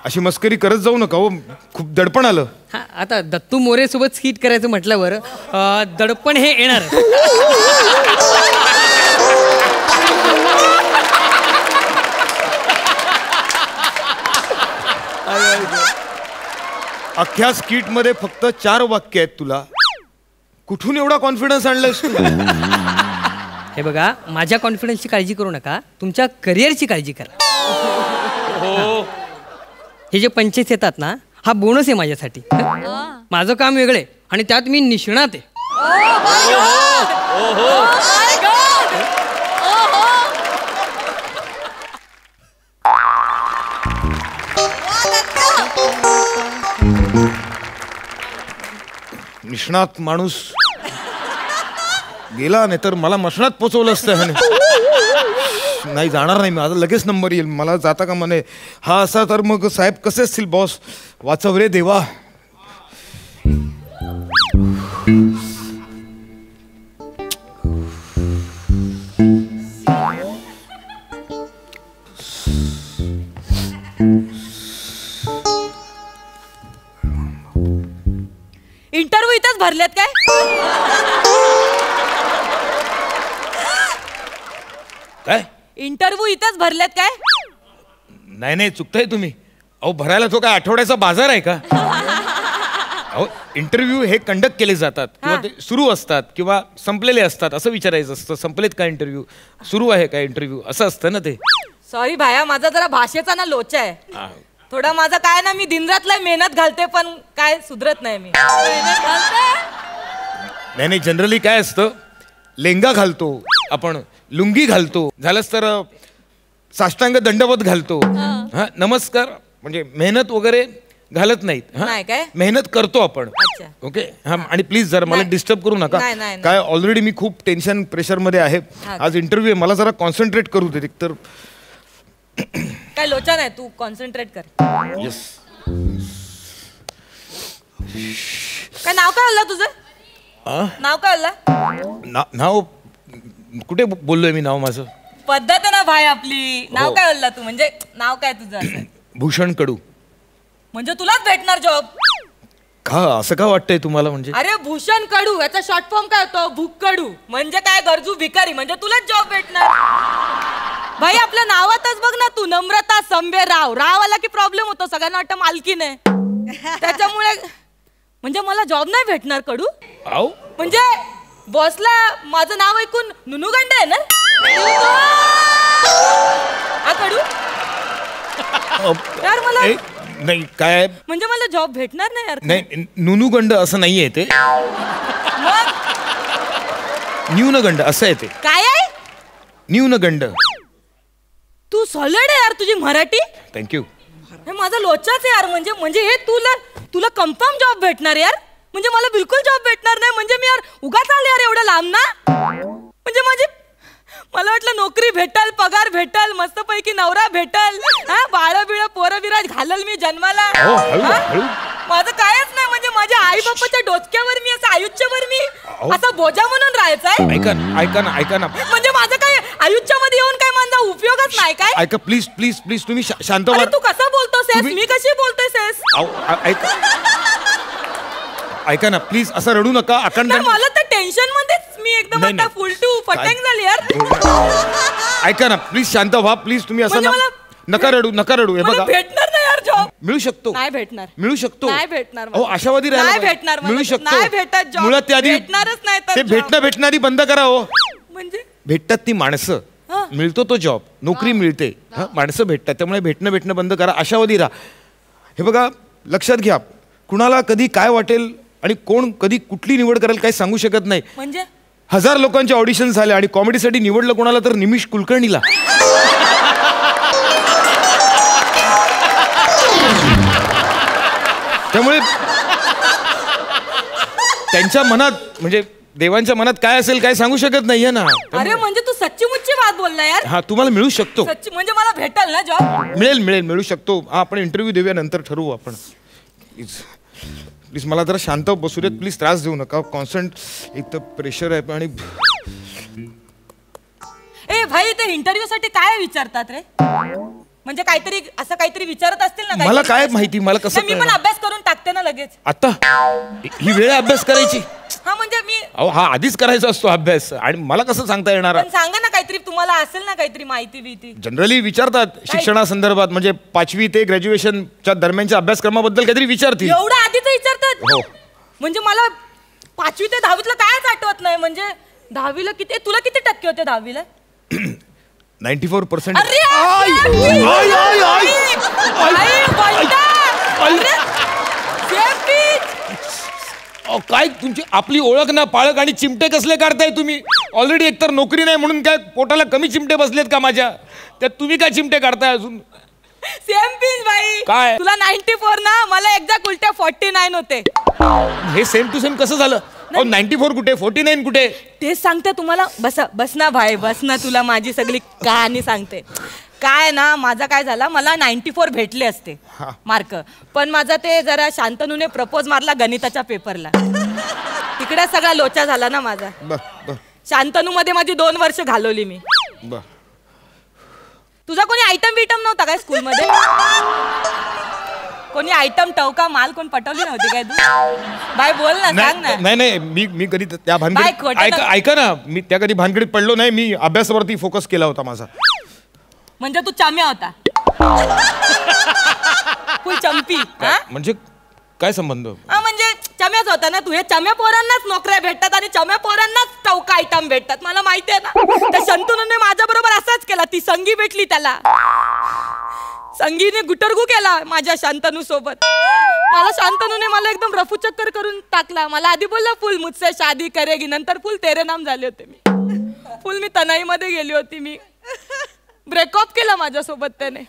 अशी मस्करी करत जाऊ नका हो, खूप दडपण आलं. हा, आता दत्तू मोरे सोबत स्किट करायचं म्हटल्यावर दडपण हे येणार. अख्ख्या स्किट मध्ये फक्त 4 वाक्य आहेत. तुला कुठून एवढा कॉन्फिडन्स आणलायस तू? हे बघा, माझ्या कॉन्फिडन्सची काळजी करू नका, तुमच्या करिअरची काळजी करा. हे जे 25 येतात ना, हा बोनस आहे माझ्यासाठी. माझं काम वेगळे आणि त्यात मी निष्णात आहे. निष्णात माणूस गेला, नाही तर मला मशनात पोचवलं असतं. नाही जाणार नाही, माझा लगेच नंबर येईल, मला जाता का म्हणे. हा असा तर मग साहेब कसे असतील बॉस? वाचव रे देवा. इंटरव्ह्यू इथंच भरलेत काय? काय इंटरव्ह्यू इथंच भरलेत काय? नाही नाही, चुकताय तुम्ही. अहो भरायला तो काय आठवड्याचा बाजार आहे का? अहो इंटरव्ह्यू हे कंडक्ट केले जातात किंवा ते सुरू असतात किंवा संपलेले असतात असं विचारायचं असतं. संपलेत का इंटरव्ह्यू? सुरू आहे का इंटरव्ह्यू? असं असतं ना ते. सॉरी भाया, माझा जरा भाषेचा ना लोचा आहे. थोडा माझा काय ना, मी दिनरातला मेहनत घालते पण काय सुधरत नाही. मी नाही नाही, जनरली काय असतं, लेंगा घालतो आपण, लुंगी घालतो, झालंच तर साष्टांग दंडवत घालतो. हा नमस्कार, म्हणजे मेहनत वगैरे घालत नाहीत. नाही काय? मेहनत करतो आपण. ओके. हा, आणि प्लीज जरा मला डिस्टर्ब करू नका. काय ऑलरेडी मी खूप टेन्शन प्रेशर मध्ये आहे. आज इंटरव्ह्यू आहे, मला जरा कॉन्सन्ट्रेट करू दे. तर काय लोचा नाही, तू कॉन्सन्ट्रेट कर. येस. काय नाव काय आलं तुझं? नाव काय आलं? नाव कुठे बोललोय मी? नाव माझं पद्धत आहे ना भाई आपली. नाव काय आलं तू? म्हणजे नाव काय तुझं? भूषण कडू. म्हणजे तुलाच भेटणार जॉब का? असं का वाटतंय तुम्हाला? म्हणजे अरे भूषण कडू याचा शॉर्ट फॉर्म काय होतो? भूक कडू. म्हणजे काय? गरजू भिकारी. म्हणजे तुलाच जॉब भेटणार. भाई आपल्या नावातच बघ ना तू, नम्रता संभेराव. राव आला की प्रॉब्लेम होतो, सगळ्यांना वाटतं मालकीन आहे. त्याच्यामुळे म्हणजे मला जॉब नाही भेटणार कडू. म्हणजे बॉसला माझं नाव ऐकून नुनुगंड आहे ना हा कडू? यार मला नाही काय म्हणजे मला जॉब भेटणार नाही यार. नाही, नुनुगंड असं नाहीये ते. न्यूनगंड असं आहे ते. काय आहे? न्यूनगंड. तू सॉलिड आहे यार, तुझी मराठी. थँक्यू. हे माझा लोचाच आहे यार. म्हणजे हे तुला कन्फर्म जॉब भेटणार यार. म्हणजे मला बिलकुल जॉब भेटणार नाही. म्हणजे मी यार उगाच आले यार एवढं लांब ना. म्हणजे मला वाटलं नोकरी भेटल, पगार भेटल, मस्तपैकी नवरा भेटल, हा बाळ बिळ पोरं बिराज घालल मी जन्माला. माझं कायच नाही. म्हणजे माझ्या आई बापाच्या डोसक्यावर मी, असं आयुष्यभर मी असा बोजा म्हणून राहायचंय? ऐका ना म्हणजे माझं काय आयुष्यामध्ये येऊन काय माझा उपयोगच नाही काय? ऐका प्लीज प्लीज प्लीज तुम्ही शांत व्हा. तू कसं बोलतोस? मी कशी बोलतोय? ऐका ना प्लीज, असं रडू नका. अखंड मला तर टेन्शन मध्येच मी एकदम आता फुल टू फटंग झाली यार. ऐका ना प्लीज, शांत व्हा प्लीज. तुम्ही असं नका रडू. हे बघा, भेटणार नाही यार जॉब. मिळू शकतो. नाही भेटणार. मिळू शकतो. नाही भेटणार. आशावादी राहा. नाही भेटणार. मिळू शकतो. नाही भेटत जॉब. मुळात आधी भेटणारच नाही तर ते भेटणारी बंद करा. हो म्हणजे भेटतात ती माणसं, मिळतो तो जॉब, नोकरी मिळते, माणसं भेटतात. त्यामुळे भेटणं बंद करा. आशावादी राहा. हे बघा, लक्षात घ्या, कुणाला कधी काय वाटेल आणि कोण कधी कुठली निवड करेल काही सांगू शकत नाही. म्हणजे 1000 लोकांचे ऑडिशन झाले आणि कॉमेडीसाठी निवडलं कोणाला तर निमिष कुलकर्णीला. त्यामुळे त्यांच्या मनात, म्हणजे देवांच्या मनात काय असेल काय सांगू शकत नाहीये ना. अरे म्हणजे तू सच्ची मुच्ची बात बोलला यार. हा, तुम्हाला मिळू शकतो. सच्ची म्हणजे मला भेटेल ना जॉब? मिळू शकतो. आपण इंटरव्ह्यू देऊया, नंतर ठरवू आपण. प्लीज मला जरा शांत बसू देत. प्लीज त्रास देऊ नका. कॉन्स्टंट एक तर प्रेशर आहे. आणि ए भाई, ते इंटरव्ह्यू साठी काय विचारतात रे? म्हणजे काहीतरी विचारत असतील ना? मला काय माहिती, मला कसं मी पण अभ्यास करून टाकते ना लगेच. आता ही वेळ अभ्यास करायची? हा म्हणजे मी हा आधीच करायचा असतो अभ्यास. आणि मला कसं सांगता येणार? सांगा ना काहीतरी, तुम्हाला असेल ना काहीतरी माहिती. जनरली विचारतात शिक्षणासंदर्भात, म्हणजे 5वी ते ग्रॅज्युएशनच्या दरम्यानच्या अभ्यासक्रमाबद्दल काहीतरी विचारतील. एवढं आधीच विचारतात? हो. म्हणजे मला 5वी ते 10वीतलं कायच आठवत नाही. म्हणजे 10वीला किती, तुला किती टक्के होते 10वीला? 94%. काय तुमची आपली ओळख ना पाळक आणि चिमटे कसले काढताय तुम्ही? ऑलरेडी एकतर नोकरी नाही म्हणून काय पोटाला कमी चिमटे बसलेत का माझ्या? त्यात तुम्ही काय चिमटे काढताय अजून? सेम पिंच भाई. काय तुला 94 ना, मला एक्झॅक्ट उलट्या 49 होते. हे सेम टू सेम कसं झालं? 94 कुठे, 49 कुठे? तेच सांगते तुम्हाला. बस ना भाई, बस ना. तुला माझी सगळी कहाणी सांगते. काय ना, माझा काय झाला, मला 94 भेटले असते मार्क, पण माझा ते जरा शांतनूने प्रपोज मारला गणिताच्या पेपरला. तिकडे सगळा लोचा झाला ना माझा. शांतनू मध्ये माझी 2 वर्ष घालवली मी. तुझा कोणी आयटम बिटम नव्हता काय स्कूलमध्ये? कोणी आयटम टवका माल कोण पटवली नव्हती काय तू? बाय बोल ना, सांग ना. नाही मी कधी त्या भानगडीत ऐका ना, मी त्या कधी भानगडीत पडलो नाही. मी अभ्यासावरती फोकस केला होता माझा. म्हणजे तू चाम्या होता? फुल चंपी. म्हणजे काय संबंध? म्हणजे चम्याच होता ना तू. हे चम्या पोरांनाच नोकऱ्या भेटतात आणि चम्या पोरांनाच टवका आयटम भेटतात. मला माहिती आहे ना. त्या शंतनूने माझ्या बरोबर असाच केला. ती संगी भेटली त्याला. संगीने गुटरगू केला माझ्या शांतनू सोबत. शांतनूने मला एकदम रफू चक्कर करून टाकला. मला आधी बोलला फुल मुझसे शादी करेगी, नंतर फुल तेरे नाम झाले होते मी. फुल मी तनाई मध्ये गेली होती. मी ब्रेकअप केला माझ्यासोबत त्याने.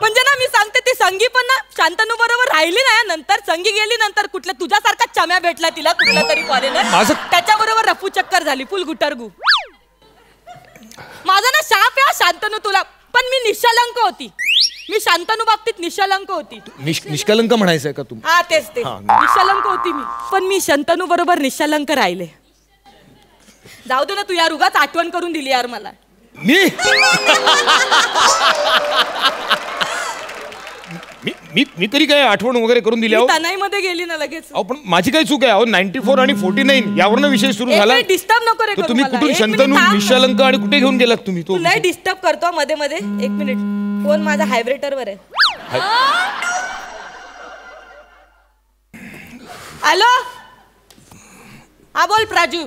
म्हणजे ना, मी सांगते, ती संगी पण ना शांतनू बरोबर राहिली ना. नंतर संगी गेली, नंतर कुठल्या तुझ्यासारखा चम्या भेटला तिला, कुठला तरी फॉरेनर. त्याच्याबरोबर रफू चक्कर झाली, फुल गुटरगू. माझा ना शाप आहे शांतनू तुला. पण मी निशलंक होती. मी शांतनू बाबतीत निशलंक होती. निष्कलंक म्हणायचंय का तुम्ही? हा तेच ते. निशलंक होती मी, पण मी शंतनू बरोबर निशलंक राहिले. जाऊ दे ना, तू यार उगाच आठवण करून दिली यार मला. मी तरी काय आठवण वगैरे करून दिली? तनाई मध्ये गेली ना लगेच. पण माझी काय चूक आहे? 94 आणि 49 यावरनं विषय सुरू झाला. डिस्टर्ब नको रे. तुम्ही कुठून शंतनू, निशलंक आणि कुठे घेऊन गेलात तुम्ही? तू नाही डिस्टर्ब करतो मध्ये मध्ये. 1 मिनिट, फोन माझा हायब्रेटर वर आहे. हॅलो, हा बोल प्राजू.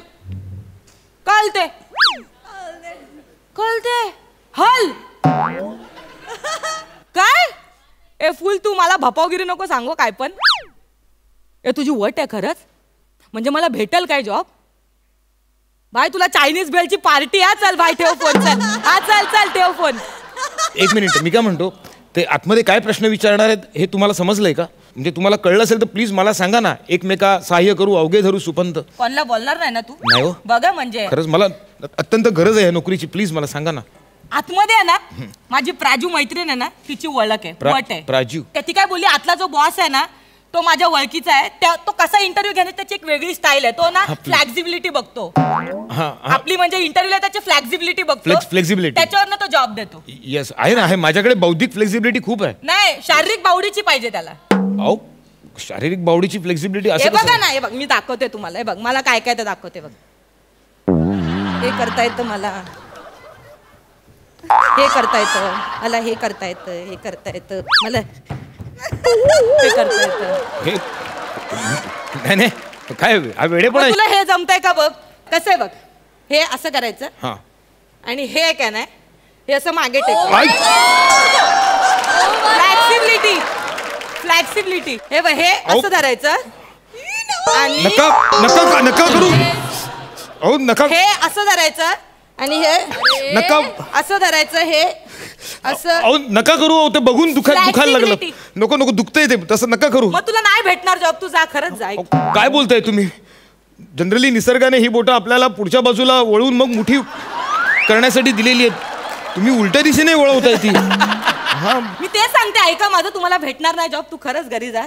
कळते हल काय? ए फुल, तू मला भपावगिरी नको सांगू काय पण. ए तुझी वट आहे खरंच? म्हणजे मला भेटेल काय जॉब? भाई तुला चायनीज बेलची पार्टी. हा चल भाई, ठेव फोन. चल हा चल ठेव फोन. 1 मिनिट, मी काय म्हणतो, ते आतमध्ये काय प्रश्न विचारणार आहेत हे तुम्हाला समजलंय का? म्हणजे तुम्हाला कळलं असेल तर प्लीज मला सांगा ना. एकमेका सहाय्य करू, अवघे धरू सुपंत. कोणाला बोलणार नाही ना तू? नाही हो. बघा म्हणजे खरंच मला अत्यंत गरज आहे नोकरीची. प्लीज मला सांगा ना. आतमध्ये आहे ना, माझी प्राजू मैत्रीण आहे ना, तिची ओळख आहे, वट आहे. प्राजू ती काय बोलली, आतला जो बॉस आहे ना तो माझ्या ओळखीचा आहे. तो कसा इंटरव्ह्यू घेण्याची त्याची एक वेगळी स्टाईल आहे. तो ना फ्लेक्झिबिलिटी बघतो. आपली म्हणजे इंटरव्ह्यूला त्याची फ्लेक्झिबिलिटी बघतो. फ्लेक्झिबिलिटी त्याच्यावरनं तो जॉब देतो. येस आहे ना, आहे माझ्याकडे बौद्धिक फ्लेक्झिबिलिटी खूप आहे. नाही, शारीरिक बावडीची पाहिजे त्याला. अहो शारीरिक बावडीची फ्लेक्झिबिलिटी हे असं बघा ना, हे बघ मी दाखवते तुम्हाला. हे बघ मला काय काय ते दाखवते बघ. हे करता येतं मला, हे करता येतं मला, हे करता येतं, हे करता येतं मला, हे करता येतं. हे नाही नाही काय वेडेपणा आहे. तुला हे जमतंय का बघ. कसं आहे बघ, हे असं करायचं हा आणि हे काय नाही, हे असं मागे टेक. Flexibility, flexibility. हे बघ, हे असं धरायचं आणि नका नका नका करू. अहो नका. हे असं धरायचं आणि हे नका असं धरायचं. हे असं. अहो नका करू. अहो ते बघून दुखायला लागलं. नको नको दुखतंय ते, तसं नका करू. मग तुला नाही भेटणार जॉब. तू जा, खरंच जा. काय बोलताय तुम्ही. जनरली निसर्गाने ही बोटं आपल्याला पुढच्या बाजूला वळून मग मुठी करण्यासाठी दिलेली आहेत. तुम्ही उलट्या दिशेने वळवताय ती. हा मी ते सांगते, ऐका माझं. तुम्हाला भेटणार नाही जॉब. तू खरंच घरी जा.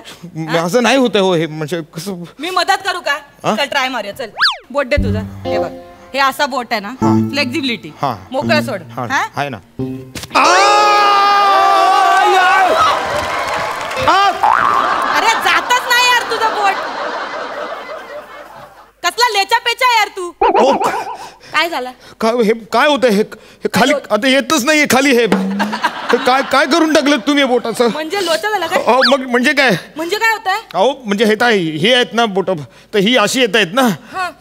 असं नाही होत हो हे. म्हणजे कसं मी मदत करू का. चल ट्राय मारूया. चल बोट दे तुझा. हे बघ, हे असा बोट आहे ना, फ्लेक्झिबिलिटी. मोकळं सोड. आहे ना. अरे जातच नाही यार तुझं बोट. कसला लेचा पेचा यार तू. काय झालं. हे काय होतंय. हे खाली आता येतच नाहीये खाली. हे काय काय करून टाकलं तुम्ही बोटाचं. म्हणजे लोचा झाला काय. मग म्हणजे काय. म्हणजे काय होतंय. अहो म्हणजे हे काय हे आहेत ना बोट, तर ही अशी येत आहेत ना,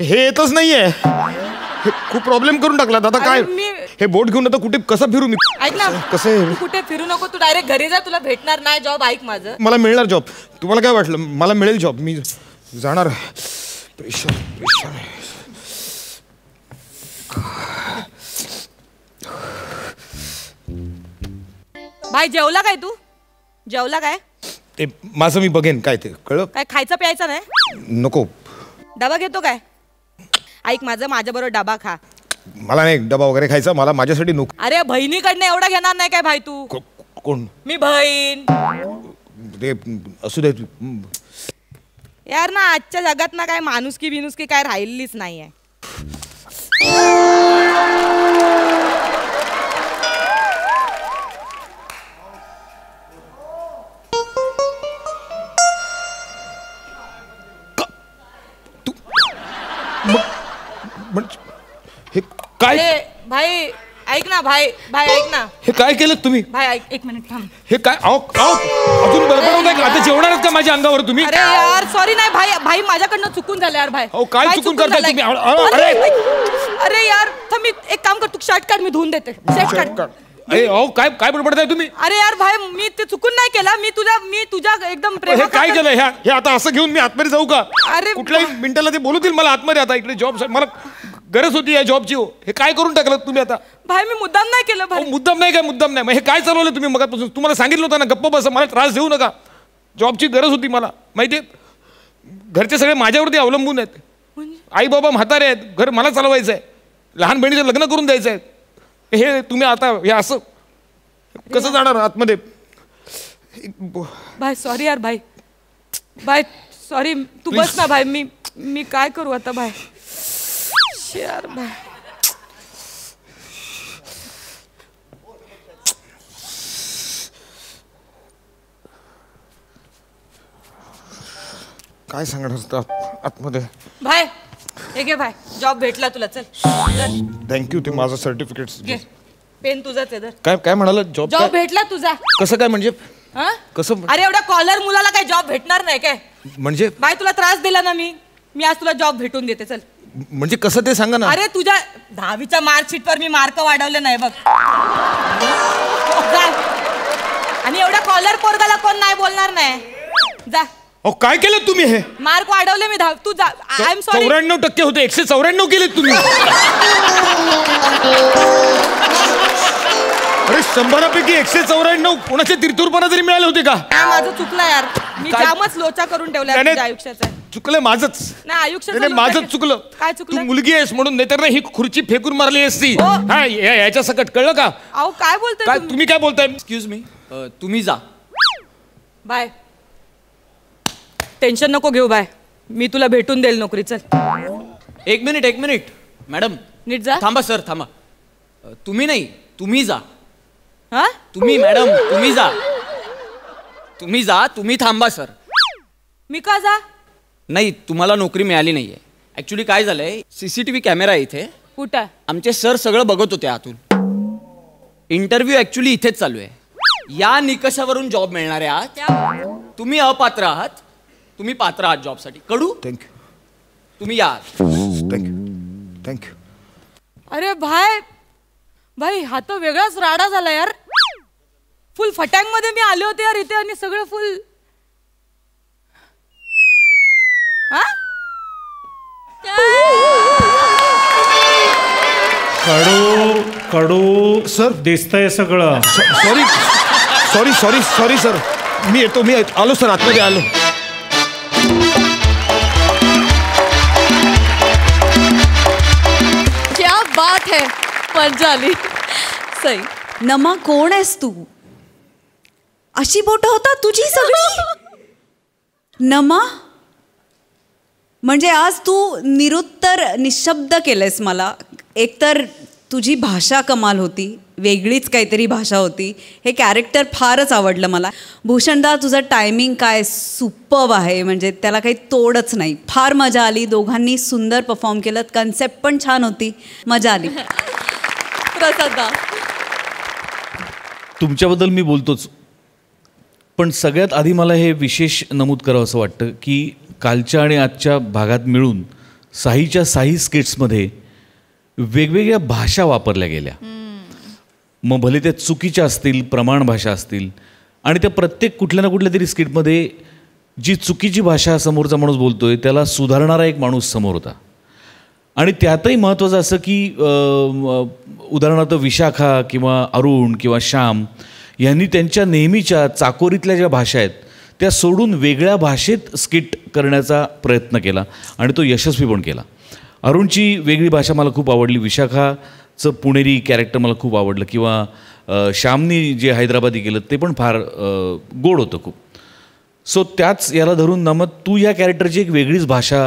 हे येतच नाहीये. हे खूप प्रॉब्लेम करून टाकला. आता काय हे बोट घेऊन आता कुठे कसं फिरू मी. ऐक ना, कसं कुठे फिरू नको. तू डायरेक्ट घरी जा. तुला भेटणार नाही जॉब. ऐक माझं. मला मिळणार जॉब. तुम्हाला काय वाटलं मला मिळेल जॉब. मी जाणार. Pressure pressure. भाई जेवला काय तू. जेवला काय. ते माझं मी बघेन काय ते कळलं. काय खायचं प्यायचं नाही. नको. डबा घेतो काय. ऐक माझं, माझ्या बरोबर डबा खा. मला नाही डबा वगैरे खायचा. मला माझ्यासाठी नको. अरे बहिणीकडनं एवढा घेणार नाही काय भाई तू. कोण. मी बहीण. ते असू दे यार ना, आजच्या जगात ना काय माणुसकी बिनुसकी काय राहिलीच नाहीये. हे काय. भाई ऐक ना. भाई ऐक ना. हे काय केलं तुम्ही. भाई ऐक, एक मिनिट थांब. हे काय. अजून बरोबर आहे का. आता जेवणार का माझ्या अंगावर तुम्ही. अरे यार सॉरी. नाही भाई, भाई माझ्याकडनं चुकून झालं यार. भाई काय चुकून करताय तुम्ही. अरे यार थांब, मी एक काम कर. तू शर्ट काढ, मी धुवून देते. शर्ट काढ. काय काय बडबडताय तुम्ही. अरे यार भाई, मी ते चुकून नाही केलं. मी तुझ्या एकदम हे काय केलं. हे आता असं घेऊन मी आतमध्ये जाऊ का. अरे कुठल्याही मिनिटाला ते बोलतील मला आतमध्ये. आता इकडे जॉब मला गरज होती या जॉबची. हो हे काय करून टाकलं तुम्ही आता. भाई मी मुद्दाम नाही केलं. भाई मुद्दाम नाही काय. मुद्दाम नाही. मग हे काय चालवलं तुम्ही मगापासून. तुम्हाला सांगितलं होतं ना गप्प बसा, मला त्रास देऊ नका. जॉबची गरज होती मला माहिती आहे. घरचे सगळे माझ्यावरती अवलंबून आहेत. आई बाबा म्हातारे आहेत. घर मला चालवायचं आहे. लहान बहिणीचं लग्न करून द्यायचं आहे. हे तुम्ही आता हे असं कसं जाणार आतमध्ये. भाई सॉरी यार. भाई सॉरी. तू बस ना भाई. मी काय करू आता भाई. यार भाई काय सांगणार असतं आतमध्ये. भाई हे घे भाई, जॉब भेटला तुला. चल थँक्यू. ते माझं सर्टिफिकेट घे. पेन तुझाच आहे. काय काय म्हणाला. जॉब भेटला तुझा. कसं काय म्हणजे. कसं. अरे एवढ्या कॉलर मुलाला काय जॉब भेटणार नाही काय. म्हणजे भाई तुला त्रास दिला ना मी आज तुला जॉब भेटून देते. चल. म्हणजे कसं ते सांगा ना. अरे तुझ्या 10वीच्या मार्कशीट वर मी मार्क वाढवले नाही बघ. आणि एवढ्या कॉलर पोरगाला कोण नाही बोलणार नाही. जा. काय केलं तुम्ही. हे मार्क वाढवले मी. तू जा. I am sorry. 94% होते. 194 केले तुम्ही. अरे 100पैकी 194 कोणाचे तीर्थूरपणा जरी मिळाले होते का. माझं चुकलं यार. मी जामच लोचा करून ठेवला आयुष्याचा. चुकलं माझंच. नाही आयुष्याचं माझंच चुकलं. काय चुकलं. तू मुलगी आहेस म्हणून, नाहीतर ना ही खुर्ची फेकून मारली असती. हा याच्या सकट कळलं का. अहो काय बोलतोय तुम्ही काय बोलताय. Excuse me. तुम्ही जा. बाय. टेन्शन नको घेऊ बाय, मी तुला भेटून देईल नोकरी. चल. एक मिनिट मॅडम, नीट जा. थांबा सर, थांबा. तुम्ही नाही, तुम्ही जा. हा? तुम्ही मॅडम, तुम्ही जा, तुम्ही थांबा सर. मी का जा? नाही, तुम्हाला नोकरी मिळाली नाहीये. ऍक्च्युली काय झालंय, सीसीटीव्ही कॅमेरा आहे इथे. कुठं? आमचे सर सगळं बघत होते आतून. इंटरव्ह्यू ऍक्च्युली इथेच चालू आहे. या निकषावरून जॉब मिळणार आहे आज. तुम्ही अपात्र आहात, तुम्ही पात्र आहात जॉबसाठी. कडू, थँक्यू. तुम्ही या. थँक्यू. अरे भाई हा तो वेगळाच राडा झाला यार. फुल फटँग मध्ये मी आले होते यार इथे आणि सगळं फुल. कडू सर दिसतंय सगळं. Sorry sir. मी आलो सर, आतमध्ये आलो. क्या बात है, मजा आली. सई. नमा कोण आहेस तू? अशी बोट होता तुझी सगळी. नमा म्हणजे आज तू निरुत्तर निशब्द केलंयस मला. एकतर तुझी भाषा कमाल होती, वेगळीच काहीतरी भाषा होती. हे कॅरेक्टर फारच आवडलं मला. भूषणदा तुझं टायमिंग काय सुपर्ब आहे, म्हणजे त्याला काही तोडच नाही. फार मजा आली. दोघांनी सुंदर परफॉर्म केलं. कन्सेप्ट पण छान होती, मजा आली. प्रसादा. तुमच्याबद्दल मी बोलतोच, पण सगळ्यात आधी मला हे विशेष नमूद करावं असं वाटतं की कालच्या आणि आजच्या भागात मिळून साहीच्या साही स्किट्समध्ये वेगवेगळ्या भाषा वापरल्या गेल्या. मग भले त्या चुकीच्या असतील, प्रमाण भाषा असतील, आणि त्या प्रत्येक कुठल्या ना कुठल्या तरी स्किटमध्ये जी चुकीची भाषा समोरचा माणूस बोलतोय त्याला सुधारणारा एक माणूस समोर होता. आणि त्यातही महत्त्वाचं असं की उदाहरणार्थ विशाखा किंवा अरुण किंवा श्याम यांनी त्यांच्या नेहमीच्या चाकोरीतल्या ज्या भाषा आहेत त्या सोडून वेगळ्या भाषेत स्किट करण्याचा प्रयत्न केला आणि तो यशस्वी पण केला. अरुणची वेगळी भाषा मला खूप आवडली. विशाखाचं पुणेरी कॅरेक्टर मला खूप आवडलं, किंवा श्यामनी जे हैदराबादी केलं ते पण फार गोड होतं खूप. सो त्याच याला धरून नमत तू या कॅरेक्टरची एक वेगळीच भाषा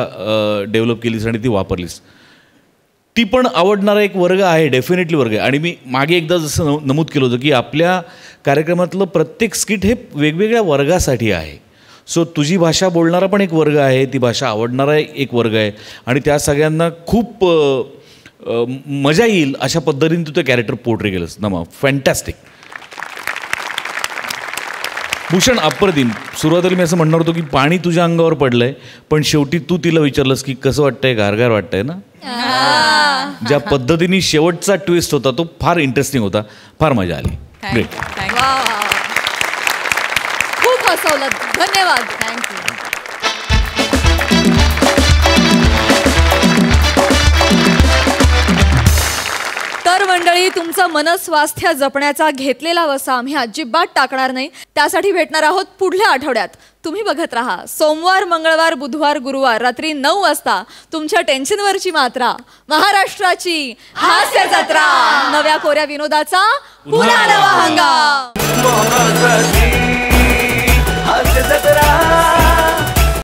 डेव्हलप केलीस आणि ती वापरलीस. ती पण आवडणारा एक वर्ग आहे, डेफिनेटली वर्ग आहे. आणि मी मागे एकदा जसं नमूद केलं होतं की आपल्या कार्यक्रमातलं प्रत्येक स्किट हे वेगवेगळ्या वर्गासाठी आहे. सो तुझी भाषा बोलणारा पण एक वर्ग आहे, ती भाषा आवडणारा एक वर्ग आहे, आणि त्या सगळ्यांना खूप मजा येईल अशा पद्धतीने तू ते कॅरेक्टर पोर्ट्रे केलंस. नमा फॅन्टॅस्टिक. भूषण अप्रतिम. सुरुवातीला मी असं म्हणणार होतो की पाणी तुझ्या अंगावर पडलंय, पण शेवटी तू तिला विचारलंस की कसं वाटतंय, गारगार वाटतंय ना. ज्या पद्धतीने शेवटचा ट्विस्ट होता तो फार इंटरेस्टिंग होता, फार मजा आली. ग्रेट. खूप हसवलं. धन्यवाद. थँक्यू. तर मंडळी, तुमचं मनस्वास्थ्य जपण्याचा घेतलेला वसा आम्ही अजिबात टाकणार नाही. त्यासाठी भेटणार आहोत पुढल्या आठवड्यात. तुम्ही बघत राहा सोमवार, मंगळवार, बुधवार, गुरुवार रात्री 9 वाजता तुमच्या टेन्शनवरची मात्रा, महाराष्ट्राची हास्य जत्रा, नव्या कोऱ्या विनोदाचा पुन्हा नवा हंगाम.